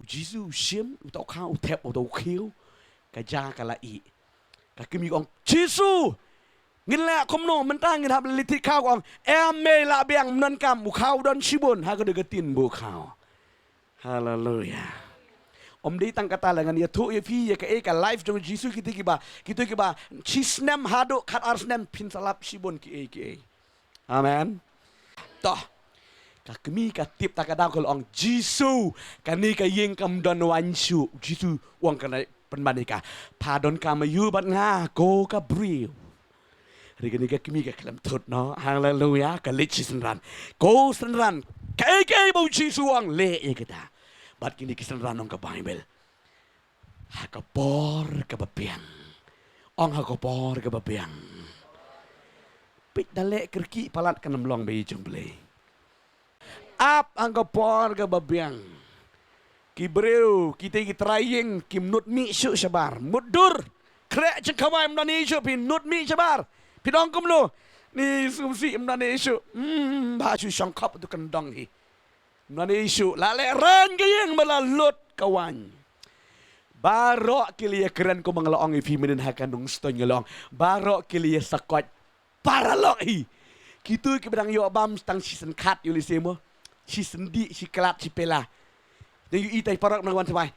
Jisu sim utau kau tep utau kiu kaja kala i kakimi ong Jisu ngin la komno mentang ngin hab litit kau ong me la biang nan kam bu kau don sibon ha ka degetin bu kau haleluya om di tang kata lengan ya tu ya fi ya ka life jong Jisu kita kiba chisnem hado kat arsnem pin salap sibon ki amen toh kami katip tak kadang kalau orang Jisu kani kayeng kam don wan su Jisu wang kana penmanika padon kamayu bat nga go ka briu Hari ka kami ka kelam tot no haleluya ka lit senran go senran kai bau Jisu wang le kita bat kini kisenran ong ka Bible hakapor ka bapiang ong hakapor ka bapiang pit dalek kerki palat kanam long bayi jumble Ap ang kapor ka babyang. Kibreu, kita traying kim nut mi syuk sabar. Mudur. Krek cengkawai mdani syuk pi nut mi sabar. Pidong kum lo. Ni sumsi mdani syuk. Baju syangkap tu kendang hi. Mdani syuk. Lale ran kayang melalut kawan. Barok kilia keren ko mga laong ifiminin hakanung stone ngelong. Barok kilia sakot. Paralok hi. Kita kibadang yo abam stang season cut yulisemo. Si sendi, si kelat, si pela. Dan you itai parak menang sampai.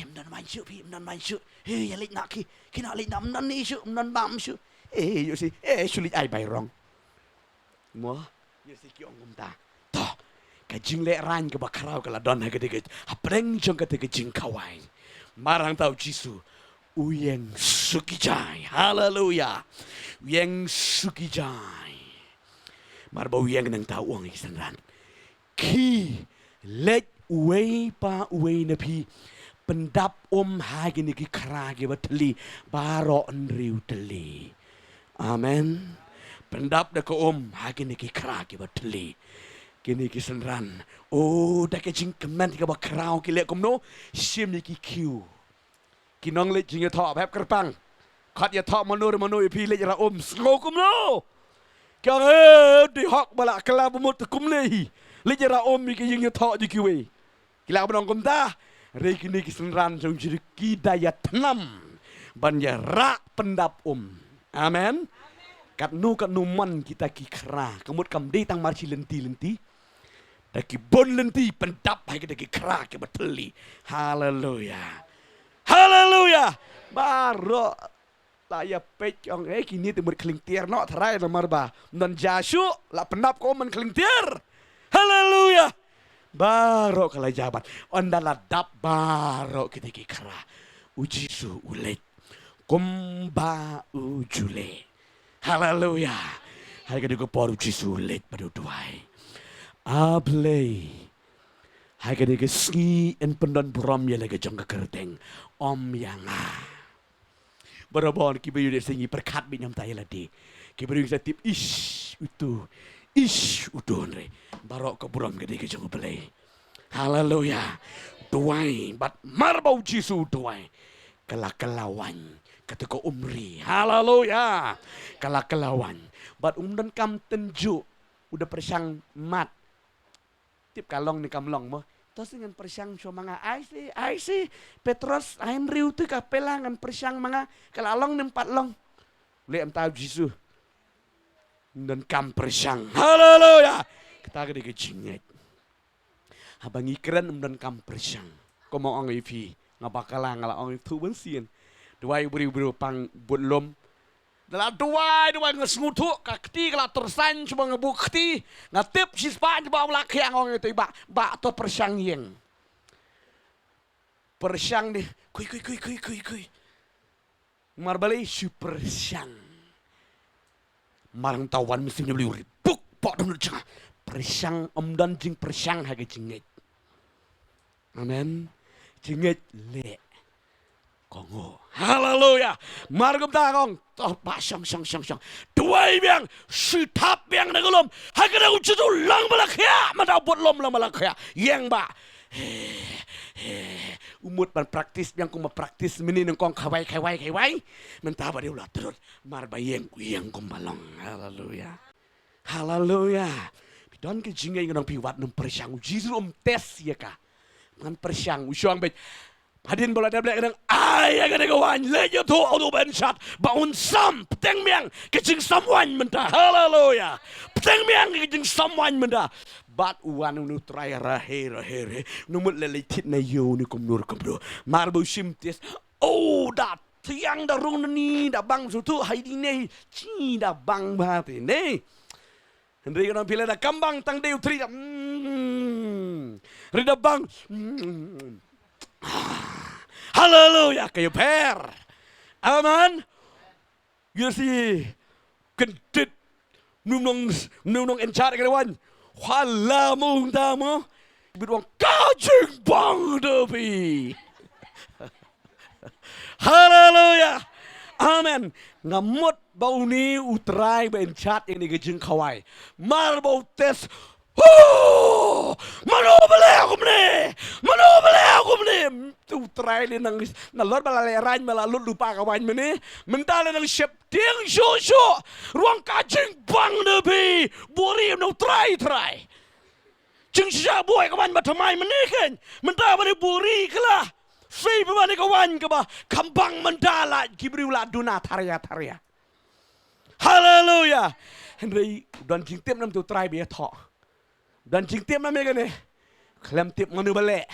Mnan mansyuk pi, mnan mansyuk. Ya lit nak ki, nak lit nak mnan ni syuk, mnan bam syuk. You si, sulit ai bai rong. Mo, you si ki ong ta. Toh, ka jing le ran ke bakarau kala don ha ke hapreng jong ke jing kawai. Marang tau Jisu. Uyeng sukijai. Haleluya. Uyeng sukijai. Marba uyeng nang tau uang isanran. Ki let uwei pa uwei na pi pendap hagi ni ki kragi batli baro enriu teli. Amen. Pendap da ko hagi ni ki kragi batli. Kini ki senran. Oh da ke jing kemen ka ba krau ki le kom no sim ni ki kiu. Ki nong le jing ya tho phep kerpang. Khat ya tho mano pi le ra ngo kom no. Kya di hok bala kala bumut kum nei. Lejera mi ke yung thọ di kiwe. Kila benong kum ta. Rei kini kisenran jong jiri kidaya tenam. Banya rak pendap Amen. Kat nu man kita ki kera. Kemut kam di tang marci lenti. Daki bon lenti pendap hai kita ki kera ke beteli. Haleluya. Haleluya. Baro laya pech ong kini timur kelingtir no terai nomor ba. Non jasu la pendap ko men kelingtir. Haleluya. Baro kala jabat. Ondala dap baro kitiki kera. Ujisu ulet. Kumba ujule. Haleluya. Hari kadi ko por ujisu ulet paduduai. Ablay. Hari kadi ke ski en pendon brom ya lagi jong kerteng. Yanga. Barabon kibayu de singi perkat binyam tayo ladi. Kibayu sa tip ish itu. Ish udon re. Barok ke buram gede ke jong belai. Haleluya. Duai bat marbau Jisu duai. Kelakelawan ketika umri. Haleluya. Kelakelawan. Bat dan kam tenju udah persang mat. Tip kalong ni kamlong mo. Tos dengan persang so mga ai si Petrus ain riu tu kapelangan persang mga kalalong nempat long. Le am tahu Jisu. Dan kam persang. Haleluya. Kita gede ke jinget. Habang ikran dan kam persang. Ko mau ang ifi ngabakalang ngala ang tu bensien. Duai beri pang butlom. Dalam duai ngesengutu kakti kala tersan cuma ngebukti ngatip sispan coba laki yang orang itu ba to persang yang. Persang deh kui. Marbali super sang. Marang tawan mesti beli uri. Buk pak dong cang. Persang dan jing persang hage jinget. Amen. Jinget le. Kongo. Haleluya. Margum tagong. Toh pasang. Dua biang. Sitap biang negolom. Hage na ucu tu lang malakya. Madabot lom lang malakya. Yang ba. Umut ban praktis yang kuma praktis meni nang kong kawai. Mentaba dia ulah terus marba yang kumbalong. Haleluya. Bidon ke jingay nang piwat nang persang Jisu tes ya ka. Man persang usyang bet. Hadin bola dablek kadang ay agak kawan lejo tu auto bensat baun sam peteng miang kecing samwan menta. Haleluya. Peteng miang kecing samwan menta. Bat uan unu try rahe numut lelitit na yo ni kumnur kumdo marbo simtes oh da tiang da rung ni da bang sutu haidi ne chi da bang ba te ne Henry kan pilih dah kambang tang deu tri. Rida bang. Haleluya kayu per. Aman. You see. Kedit. Nung enchant kawan. Wala mong tamo. Biduang kajing bang depi. Haleluya. Amen. Ngamut bau ni utrai ben chat yang digejeng kawai. Mar bau tes. Mano beli aku ni. Utrai ni nangis. Nalor balaleran malalut lupa kawan meni. Mentala nang siap tiang shosho. Ruang kajing bang depi. Bori no try. Jeng siya boy kawan matamai menikan. Mentala bani bori kelah. Fei bani kawan kaba. Kambang mandala kibriula duna taria. Haleluya. Henry dan jing tiap nam tu try biar thok. Dan jing tiap nam kan ni. Kelam tiap manu balik.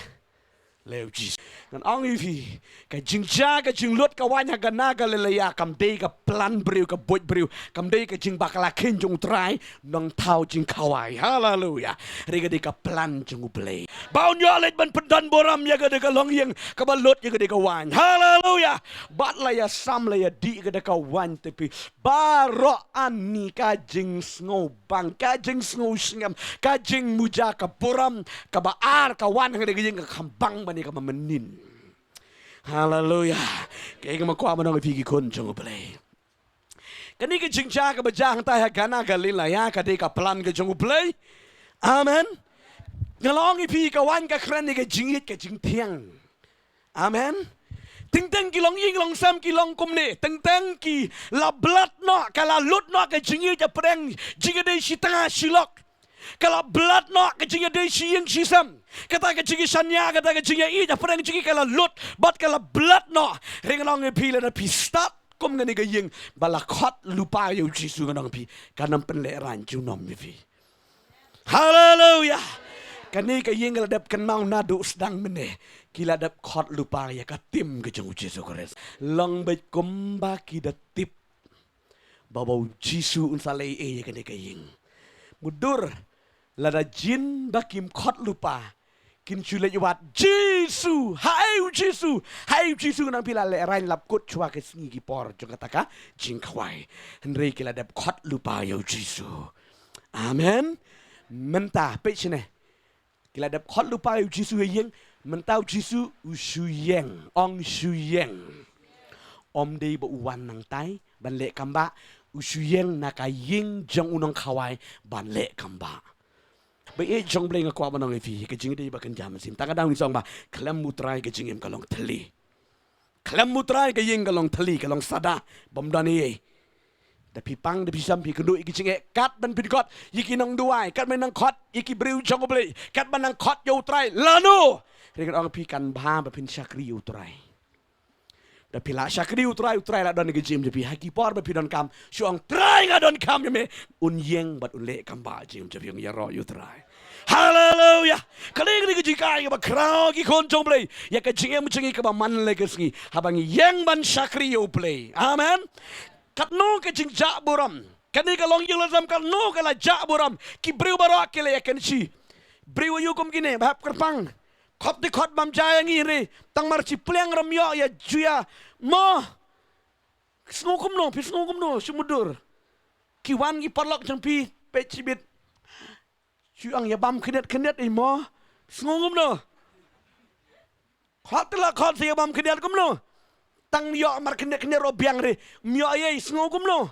Leo Jesus. Kan ang ifi. Ka jing ja ka jing lot kawan haga naga lelaya kam day ka plan briu ka boy briu. Kam day ka jing bakala ken jong try nang tau jing kawai. Haleluya. Rega de ka plan jong ublay. Bau nyolet ban pendan boram ya ka de ka long yang ka balot ya ka de ka wan. Haleluya. Bat la ya sam la ya di ka de ka wan tepi. Baro ani ka jing snow bang ka jing snow singam ka jing muja ka boram ka baar ka wan ka de ka jing ka kambang bani ka mamenin. Haleluya. Kaya ka makuha mo nang ipigi kun jong ublay. Kani ka jing ja ka bajang tayo gana galila ya ka de ka plan ka jong ublay. Amen. Ngalong ipi ka wan ka kran ni ka jingit ka jing tiang. Amen. Ting kilong ying long sam kilong kumne. Ting ki la blat no kala lut no ka jingit ka preng jingade sitanga silok. Kala blat no ka jingade siyeng sisam. Kata ka jingi sanya kata ka jingi i ja preng jingi kala lut bat kala blat no. Ring long ipi la na pistat kum ngani ka ying balakot lupa yo jisu nganong pi kanam penleran junom ipi. Haleluya. Kani ka ying ladap kenang nadu sedang mene. Kila dap khot lupa ya ka tim ke jong Jesu Kristus. Long bet komba ki da tip. Babau Jesu unsalai e ya kani ka ying. Mudur lada jin bakim khot lupa. Kin chule yuat Jesu. Hai Jesu nang pila le rain lap kut chua ke singi ki por jong kataka jing kwai. Henry kila dap khot lupa yo Jesu. Amen. Mentah pechne. Kila dap khot lupa yo Jesu yeng. Mentau Jesu usuyeng, ong suyeng. Om dei ba uwan nang tai, ban le kamba, usuyeng nakaying jong unong kawai, ban le kamba. Ba e jong bleng akwa banong ifi, ka jing dei ba kan jam sim. Taka daw ni song ba, klam mutrai ka jingim kalong tali. Klam mutrai ka ying kalong tali, kalong sada, bomdani e. Tapi pang da pisam pi kendu iki cinge kat ban pin kot iki nang duai kat men nang kot iki briu jong blei kat ban nang kot yo trai lanu ringan orang pi kan ba ba pin syakri yo trai da pila syakri yo trai la don ge jim je pi haki por ba pi don kam syong trai nga don kam me un yeng bat un le kam ba jim je yong ya ro yo trai. Haleluya. Kali ni jikai ba krao ki kon jong blei ya ka jingem jingi ka ba man le ke sngi habang yeng ban syakri yo blei. Amen. Katno ke jing ja buram. Kani ka long yung lazam katno ka la ja buram. Ki briu barak ke le yakan si. Briu yu kum gine bahap kerpang. Khot di khot mam jaya ngiri. Tang mar ci pleng ram yo ya juya. Mo. Sngokum no sumudur. Ki wan ki parlok jang pi pe cibit. Juang ya bam kenet i mo. Sngokum no. Khot la khot si ya bam kenet kum no. Tang yo mar kene ro biang re myo ye sngokum no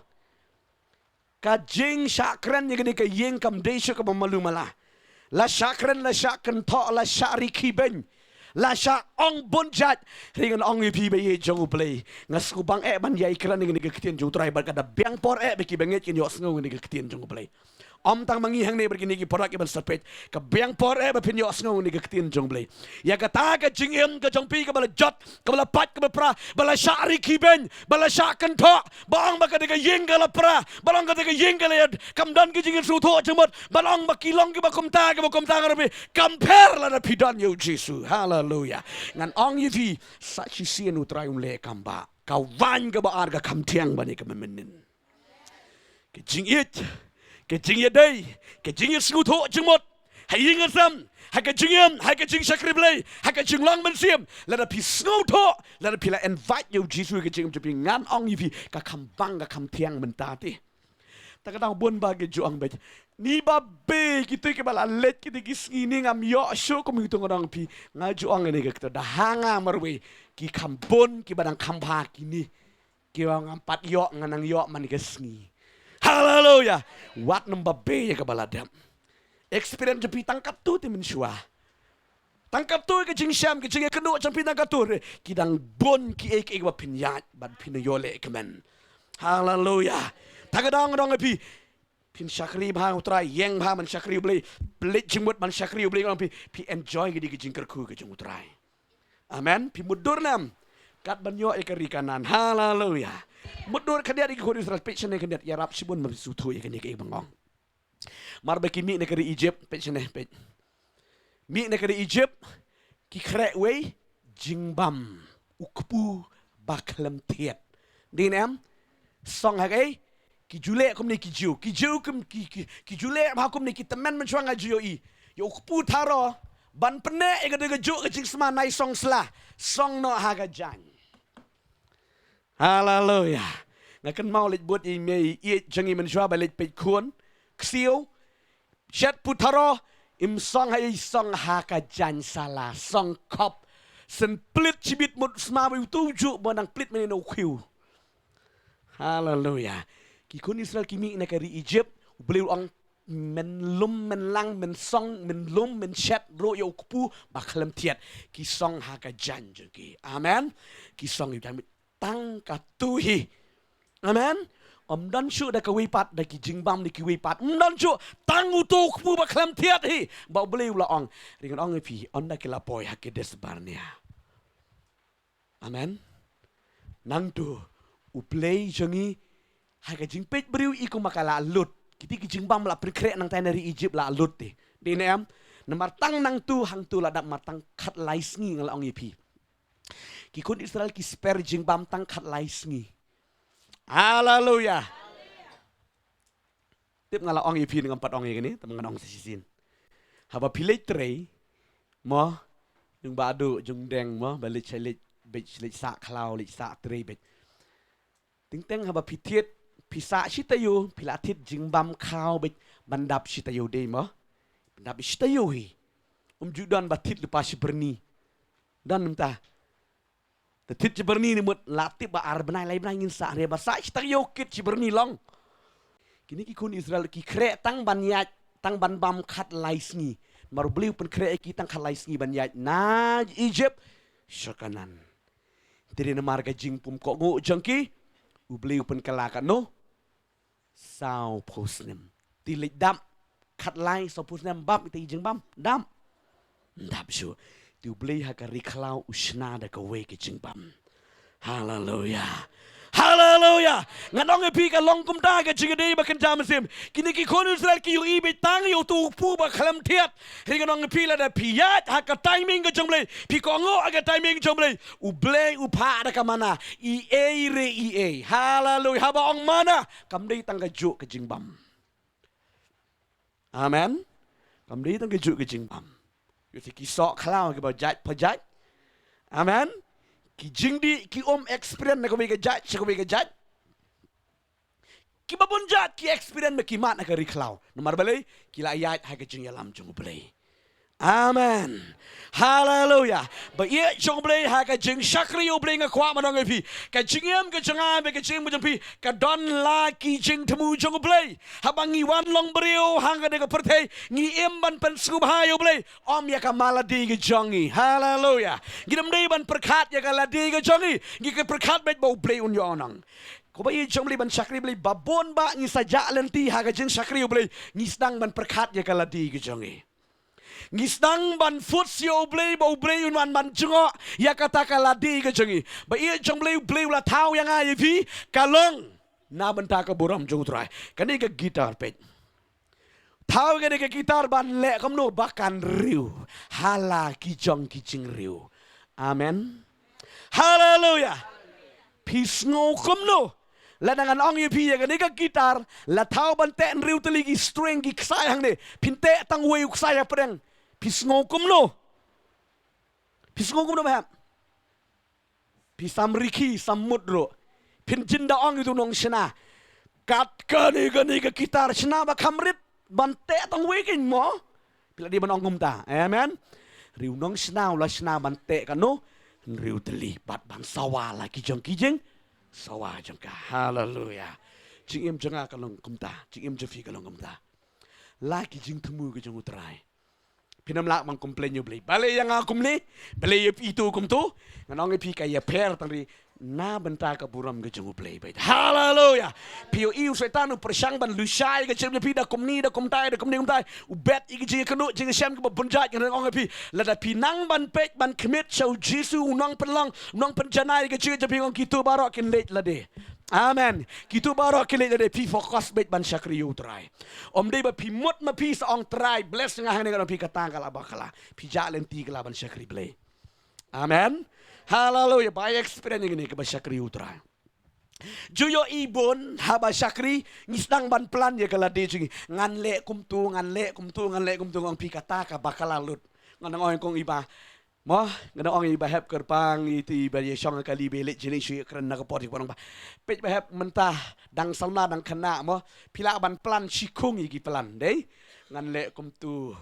ka jing shakran ni ka yeng kam de sha ka malu mala la shakran tho la shari kiben la sha ong bonjat ringan ong pi be ye jong play ngas ku bang ban ye kran ni ka kitien ju trai ba ka da biang por be ki benget kin yo sngo ni ka kitien jong play om tang mangi hang ne bergini ki porak iban sapet ka biang por ba pin yo sngo ni ka kitien jong play ya ka ta ka jing em ka jong pi ka bala jot ka bala pat ka pra bala shari kiben bala shakan tho bang ba ka de ka yeng ka la pra balong ka de ka yeng ka le kam dan ki jing su tho chmot balong ba ki long ki ba kum ta ka be compare la na pidan yo Jesu. Hallelujah. Ngan ong yifi sa chi sien utrai le kamba ka wan ka ba ar ka kam tiang ba ni ka menin ki jing it cái chính ở đây cái chính ở sưu thọ chứng một hãy yên ngân xăm hãy cái chính em hãy cái chính sakri play hãy cái chính long bên xiêm là pi sưu thọ là pi là invite yêu Jesus cái chính cho pi ngán ong như pi cả khăm băng cả khăm thiang mình ta ti ta cái đang buồn ba cái juang bây ni ba be kita ke bala let kita ki ni ngam yo show ko mi tong orang pi nga juang ni ka da hanga marwe ki kham bon ki badang kham pha ki ni ki ngam pat yo nganang yo man ke sngi hallelujah wat number be ya ka bala dam experience pi tangkap tu ti min shua tangkap tu ke jing sham ke jing ke no champi tangkap tu ki dang bon ki ek wa pin ya bad pin yo le kemen hallelujah tagadang dong pi pin syakri bha utrai yeng bha man syakri beli beli jingmut man syakri beli orang pi enjoy ke di ke jingkerku ke jing utrai amen pi mudur nam kat banyo e kari kanan hallelujah mudur kadia di ko Israel pechne kadia ya rap sibun ma sutu e kani ke bangong mar be ki mi ne kari Egypt pechne pech mi ne kari Egypt ki kre we jingbam ukpu baklam thiet đi em song hai ki jule kum ni ki jiu kum ki jule ba kum ni ki temen men chuang ajiu I yo pu tharo ban pene e ga de ju ke jing sma nai song sla song no ha ga jan hallelujah ngakan mau lek buat I me I jangi men chua ba lek pe khun xiu chat pu tharo im song hai song ha ka jan sala song kop sen plit chibit mut sma ba tu ju bonang plit men no khiu hallelujah ki kun Israel ki mi na kari Egypt beli orang men lum men lang men song men lum men chat ro yo kupu baklam tiat ki song ha ka jan ki amen ki song yu tang ka tu hi amen dan chu da ka wi pat da ki jingbam ni ki wi pat dan chu tang u tu kupu baklam tiat hi ba beli la ong ringan ong pi on da ki la poi ha ke des barnia amen nang tu u play jangi hai cái jing pet beriu iku makala lut kiti ki jing bam la prikre nang tai dari Egypt la lut ti di nem namar tang nang tu hang tu la dak matang khat lais ngi ngal ong ipi ki kun Israel ki sper jing bam tang khat lais ngi hallelujah tip ngala ong ipi ngam pat ong ini temen ong sisin haba pilai trei mo jung badu jung deng mo balik chelik bech sa khlau lik sa trei bech ting teng haba pitiet pisa shitayu pilatit jingbam kau bit bandap shitayu de mo bandap shitayu hi judan batit lepas berni dan mentah tit berni ni mut latip ba ar benai lai benai ngin sa re basa shitayu kit berni long kini ki kun Israel ki kre tang banyat tang ban bam khat laisngi mar beliu pen kre ki tang khat laisngi banyat na Egypt syakanan tiri na marga jingpum ko ngu jangki beliu pen kalakan no sao posnem tilik dam khat lai so posnem bab ti jing bam dam dap shu tu beli ha ka riklau usna da ka we ke jing bam hallelujah hallelujah nganong e pi ka long kum ta ka jing dei ba kan jam sim kini ki kon Israel ki yu I be tang yu tu pu ba khalam thiat ri nganong e pi la da piat ha ka timing ka jong le pi ko ngo ka timing jong le u ble u pha da ka mana I a re I a hallelujah ha ba ong mana kam dei tang ka ju ka jing bam amen kam dei tang ka ju ka jing bam yu ti ki so khlau ka ba jat pa jat amen ki jingdi ki experience na ko be jat ko be jat ki babun jat ki experience me ki mat na ka riklau nomar balai ki la ayat ha ka jing yalam jung balai amen hallelujah ba ye jung balai ha ka jing shakri yo balai nga kwa ma dong pi ka jingem ka janga be ka jing mu jung pi ka don la ki jing temu jung balai ha bangi wan long brio hang ka de ka perthai ngi em ban pen sku ba yo balai om ya ka maladi ka jongi hallelujah ngidam dei ban perkhat ya ka ladi ka jongi ngi ka perkhat bet bo balai un yo nang ko ba ye jong balai ban shakri balai babon ba ngi saja lenti ha ka jing shakri yo balai ngi sedang ban perkhat ya ka ladi ka jongi ngisdang ban foot sio blay bau blay un ban jungo ya kata kaladi ke jengi ba ia jong blay la tau yang ai pi kalong na benta ka buram jong trai kani ke gitar pet tau kani ke gitar ban le kamno bakan riu hala ki jong ki jing riu amen hallelujah peace ngo kamno la nangan ong yu pi ya kan ka gitar la thau ban te riu teli gi string gi ksai hang ne pinte tang wei ksai ya preng pis ngokum no ba pis samriki samudro pin jinda ong itu nong shna kat ka ni ka gitar shna ba kamrit ban te tang wei kin mo pila di ban ong ta amen riu nong shna la shna ban te kan no riu teli bat ban sawa la ki jeng sawa jeng ka haleluya jing im jenga kalong kumta jing im jefi kalong kumta la ki jing temu ke jeng utrai pinam lak mang komplain yo blei bale yang akum ni bale itu kum tu nganong pi kaya per tang na benta ka buram ke jeng blei bai haleluya pio iu setan persang ban lusai ke jeng pi da kum ni da kum tai ubet i jing kenu jing syam ke bunjat nganong pi la da pinang ban pek ban commit show jisu unang penlang unang penjanai ke jing pi ngong kitu barok kin late la de amen kitu barok kin late de pi fokus bet ban syakri utrai om de ba pi mot ma pi saong try bless ngah ne kan pi katang kala bakala pi jalen ti kala ban syakri blei amen haleluya by experience ini ke ban syakri utrai Juyo ibon haba syakri ngisdang ban plan ya kala de jingi ngan le kumtu ngong pi kata ka bakala lut ngan ngong kong iba mo ngana ong iba hep kerpang iti ba ye syong kali belet jeni syu kren na kapoti parang ba pej ba hep mentah dang sauna dang kena mo pila ban plan sikung iki plan dei ngan le kumtu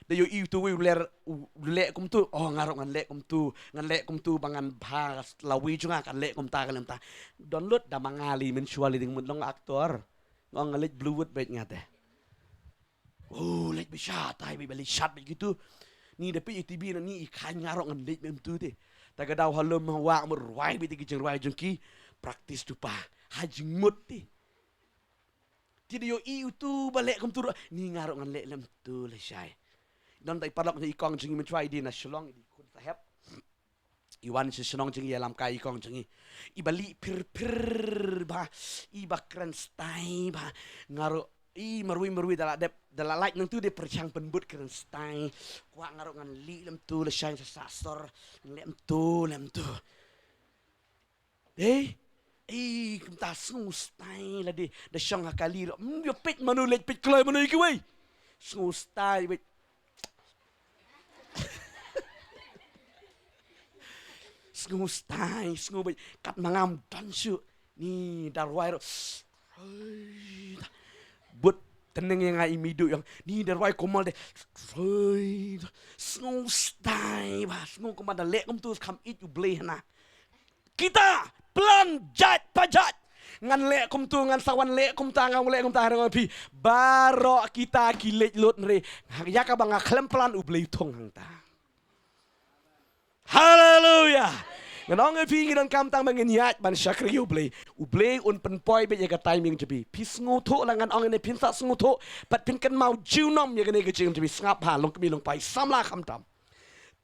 de yo itu we le kumtu oh ngarok ngan le kumtu bangan ba lawi junga kan le kumta kan ta download da mangali mensuali ding mun long aktor ngong ngalit bluewood bet ngate oh let be shot ai be bali shot begitu ni dapat UTB ni ikan ngarok ngan late mem tu te taga daw halom wa merwai bi tigi jerwai jengki praktis tu pa hajing mut te ti yo tu balik kum tu ni ngarok ngan late lem tu le syai don tai padok ni ikong jengi mentrai di na shlong di kun tahap iwan si senong jengi alam kai ikong jengi ibali pir ba ibakran stai ba ngarok marui dalam light nang tu dia percang penbut keren style kuat ngarok ngan li lem tu le shine sasor lem tu kita sung style la de syang hakali yo pit manu let pit kloi manu iki wei sung style wei sung style sung wei kat mangam dan su ni darwai but teneng yang ai midu yang ni darwai komal de snow stay bas snow komada lek kum tu kam it you bleh na kita plan jat pajat ngan lek kum tu ngan sawan lek kum ta ngau lek kum ta har pi baro kita kilet lot re ya ka bang klem plan u bleh thong hang ta haleluya nganong pi ngidan kam tang bangin yat ban syakri ublei un penpoi be ya timing jebi pis ngoto langan ong ne pin sa ngoto pat pin kan mau jiunom ya gane gejing jebi ngap ha long kemi long pai samla kam tam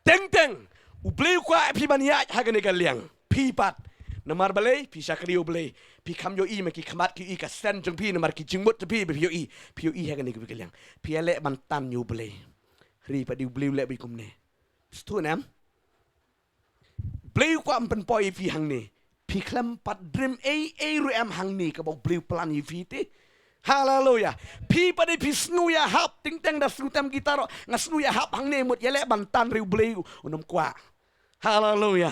teng ublei kwa pi ban yat ha gane galiang pi pat namar balei pi syakri ublei pi kam yo i maki khamat ki i ka sen jeng pi namar ki jingmut pi pi yo i ha gane galiang pi ele ban tan yo ublei ri pa di ublei le bi kum ne stu nam Bleu kwa ampen poi fi hang ni. Pi klem pat dream ru em hang ni ka bau bleu plan fi ti. Haleluya. Pi pa di pi snu ya hap ting teng da snu tem gitar nga snu ya hap hang ni mut yele bantan riu bleu unum kwa. Haleluya.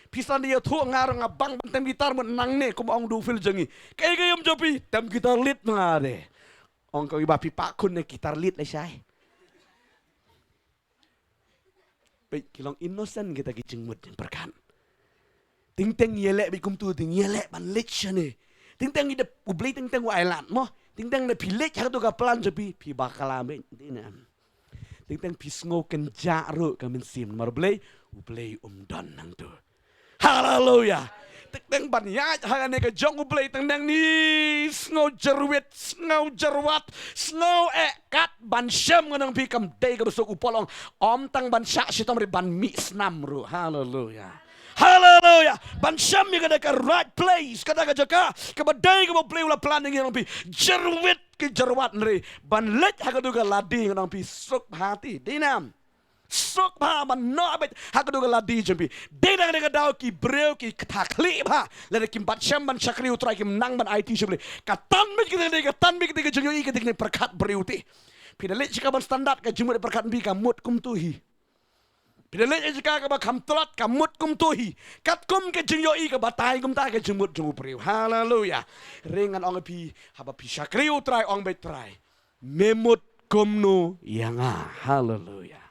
Pi san dia thu ngar nga bang tem gitar mut nang ni ko ong du fil jengi. Kai gayam jopi tem gitar lit ngare. Ong ko iba pi pak kun ne gitar lit le syai. Baik kilong innocent kita kicing mut perkan. Ting teng yelek bi kum tu ting yelek ban lech ne. Ting teng ida ublei ting teng wa island mo. Ting teng na pilek ha tu ka plan jepi pi bakala be tinam. Ting teng pi ngo ken jaru ka min sim mar blei ublei don nang tu. Haleluya. Ting teng ban ya ha ne ka jong ublei ting teng ni snow jerwet snow jerwat snow kat ban syam nganang pi kam dei ka besok upolong om tang ban syak sitom ri ban mi snam ru. Haleluya. Haleluya. Ban syam ya kada ka right place kada ka jaka ka badai ka play ula planning yang pi jerwet ke jerwat nri ban lech ha ka du ka ladi nganang pi sok hati dinam. sok ba man no bet hakadu la di jempi de dang de dau ki breu ki thakli ba le kim bat sham ban chakri utrai kim nang ban IT jemle katan mit ki de katan mit ki jengyo i ki de perkat breu ti pidale chika ban standard ka jumur perkat bi ka mut kum tu hi pidale chika ka ba kam tlat ka mut kum tu hi kat kum ke jengyo i ka batai kum ta ke jumut jungu breu haleluya ringan ong pi haba pi chakri utrai ong bet trai memut kumno yanga haleluya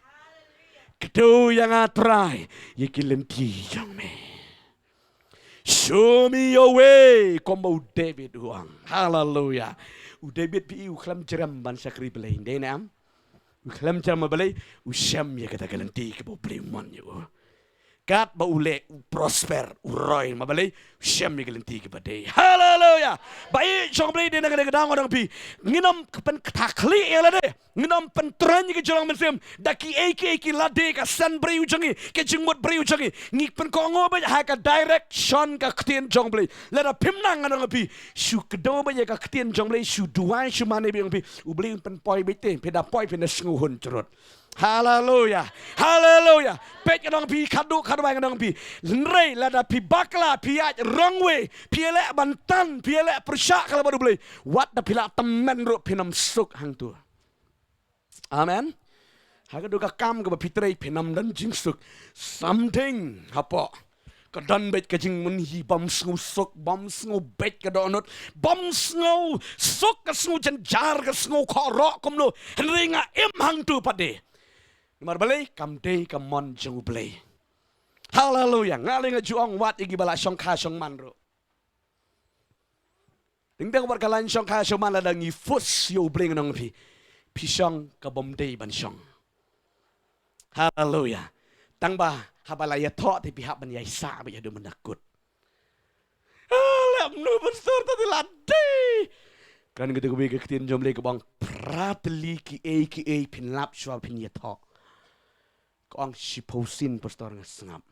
kedo yanga try yikilenti jong me show me your way kombo David uang haleluya u David pi u khlam jeram ban sakri belai denam u khlam jeram belai u sham ya kata kalenti ke bo primon yo kat ba ule prosper u roy mabalai sham ya kalenti ke bade haleluya bai jong belai de nang dang orang pi nginam pen takli ela de nginam pen tran ke jong mesem daki eki lade ka san breu jangi ke jingmot breu jangi ngik pen kongo ba ha ka direction ka ktien jong belai la da pim nang nang pi shu kedo ba ya ka ktien jong belai shu duai shu mane bi pi u belai pen poi bete pe da poi pen sngu hun trot haleluya haleluya pet kadang pi kadu bai kadang pi nrei la da pi bakla pi aj wrongway pi ele bantan pi ele persyak kalau baru boleh wat da pila temen ro pinam suk hang tu amen haga duka kam ke pitrei pinam dan jingsuk something apa kadan bet kajing menhi bam sngu suk bam sngu bet kadonot bam sngu suk ka sngu jar ka sngu khorok komno henringa im hang tu pade mar balai kam dei kam mon jung blai haleluya ngaling juang wat igi bala song kha song man ro ding dang war kalan song kha song man la dang i fus yo bling nong pi pi song ka bom dei ban song haleluya tang ba habala ya tho ti pi hab ban yai sa ba ya do menakut lam nu besar ta lade kan gitu gue ketin jomle ke bang pratli ki pin lap shwa pin ya tho kong siposin pastor ngasngap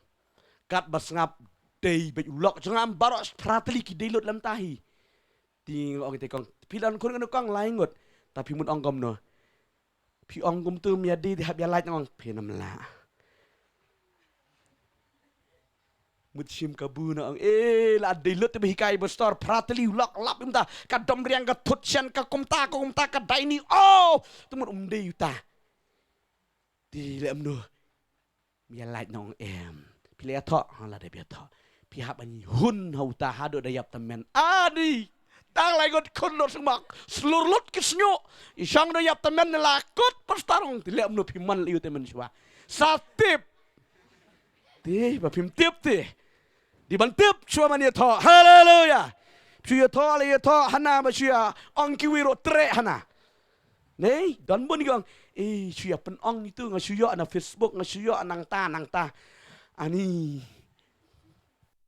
kat basngap dei be ulok jangam baros pratli ki delot lam tahi ting ong te kong pilan kun kan kong laingot tapi mun ong gom no pi ong gum tu mia di hab ya lait ong penam la mutim kabu na ong la delot te hikai pastor pratli ulok lap imta kadom riang ka thutchen ka kumta ka daini oh tumun dei uta di lem no mia lait nong em pi le tho la de pi tho pi hab ani hun hau ta ha do da yap tamen adi tang lai got kun lo semak slur lot kisnyo isang do yap tamen la kot pastarong ti lem no pi man liu temen swa satip ti ba pim tip ti di ban tip swa man ye tho haleluya pi ye tho le ye tho hana ba sia ong ki wi ro tre hana nei don bun gong suya pen ong itu ngasuyo ana Facebook ngasuyo nang ta ani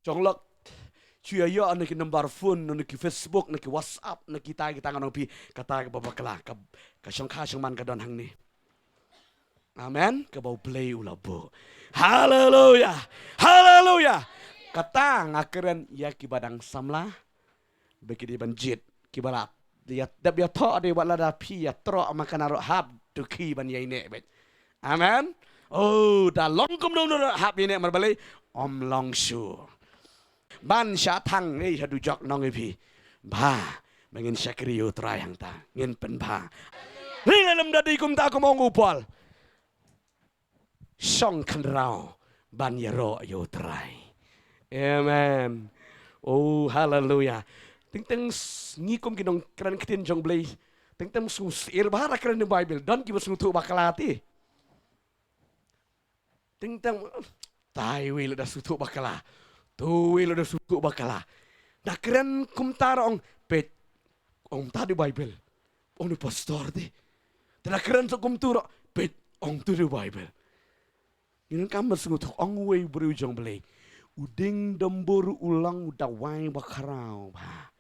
jonglok suya yo ana ki number phone ana ki Facebook ana ki WhatsApp ana kita ngano pi kata ke baba kala ka song kha song man ka don hang ni amen ka bau play ulabo haleluya haleluya kata ngakeren ya ki badang samla beki di banjit ki balat dia dab ya tho de wala da pi ya tro makan ro hab tu ki ban yai ne bet amen oh da long kum no hab ni ne mar balai om long shu ban sha thang ei hadu jok nong e pi ba mangin sakri yo trai hang ta ngin pen ba ring lam da di kum ta ko mong upal song kan rao ban ya ro yo trai amen oh hallelujah ting ting ngikum kinong kran kitin jong blay ting ting sus bahara kran ni Bible don ki basu tu bakalati ting ting tai wi da sutu bakala tu wi da sutu bakala da kran kum tarong pet ong ta di Bible ong ni pastor di da kran so kum tu pet ong tu di Bible ini kam basu tu ong wi bru jong blay uding dembur ulang dawai bakarau ba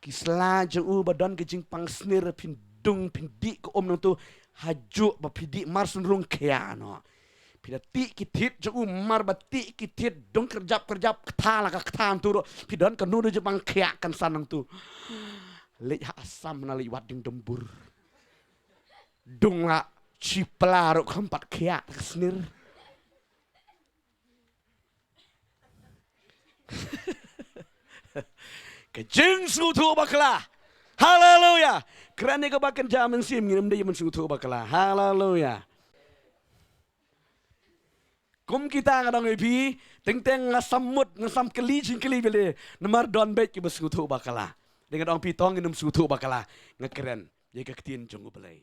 kisla jeng badan kejing pangsnir pindung pindi ko om tu haju ba pidi marsun rung kiano pidati kitit jeng mar bati kitit dong kerjap ketala ka ketan tu pidan kanu je pang kiakan sanang tu lek asam na liwat ding dembur dung la Ciplaruk kampat kiat kesnir. Kejeng sutu bakla. Haleluya. Kerana kebakan jaman sim ngirim dia mensutu bakla. Haleluya. Kum kita ngadang epi, teng-teng ngasamut ngasam keli jingkeli bele. Nemar don bet ke bersutu bakla. Dengan orang pitong nginum sutu bakla. Ngekeren. Jika ketien jonggo belai.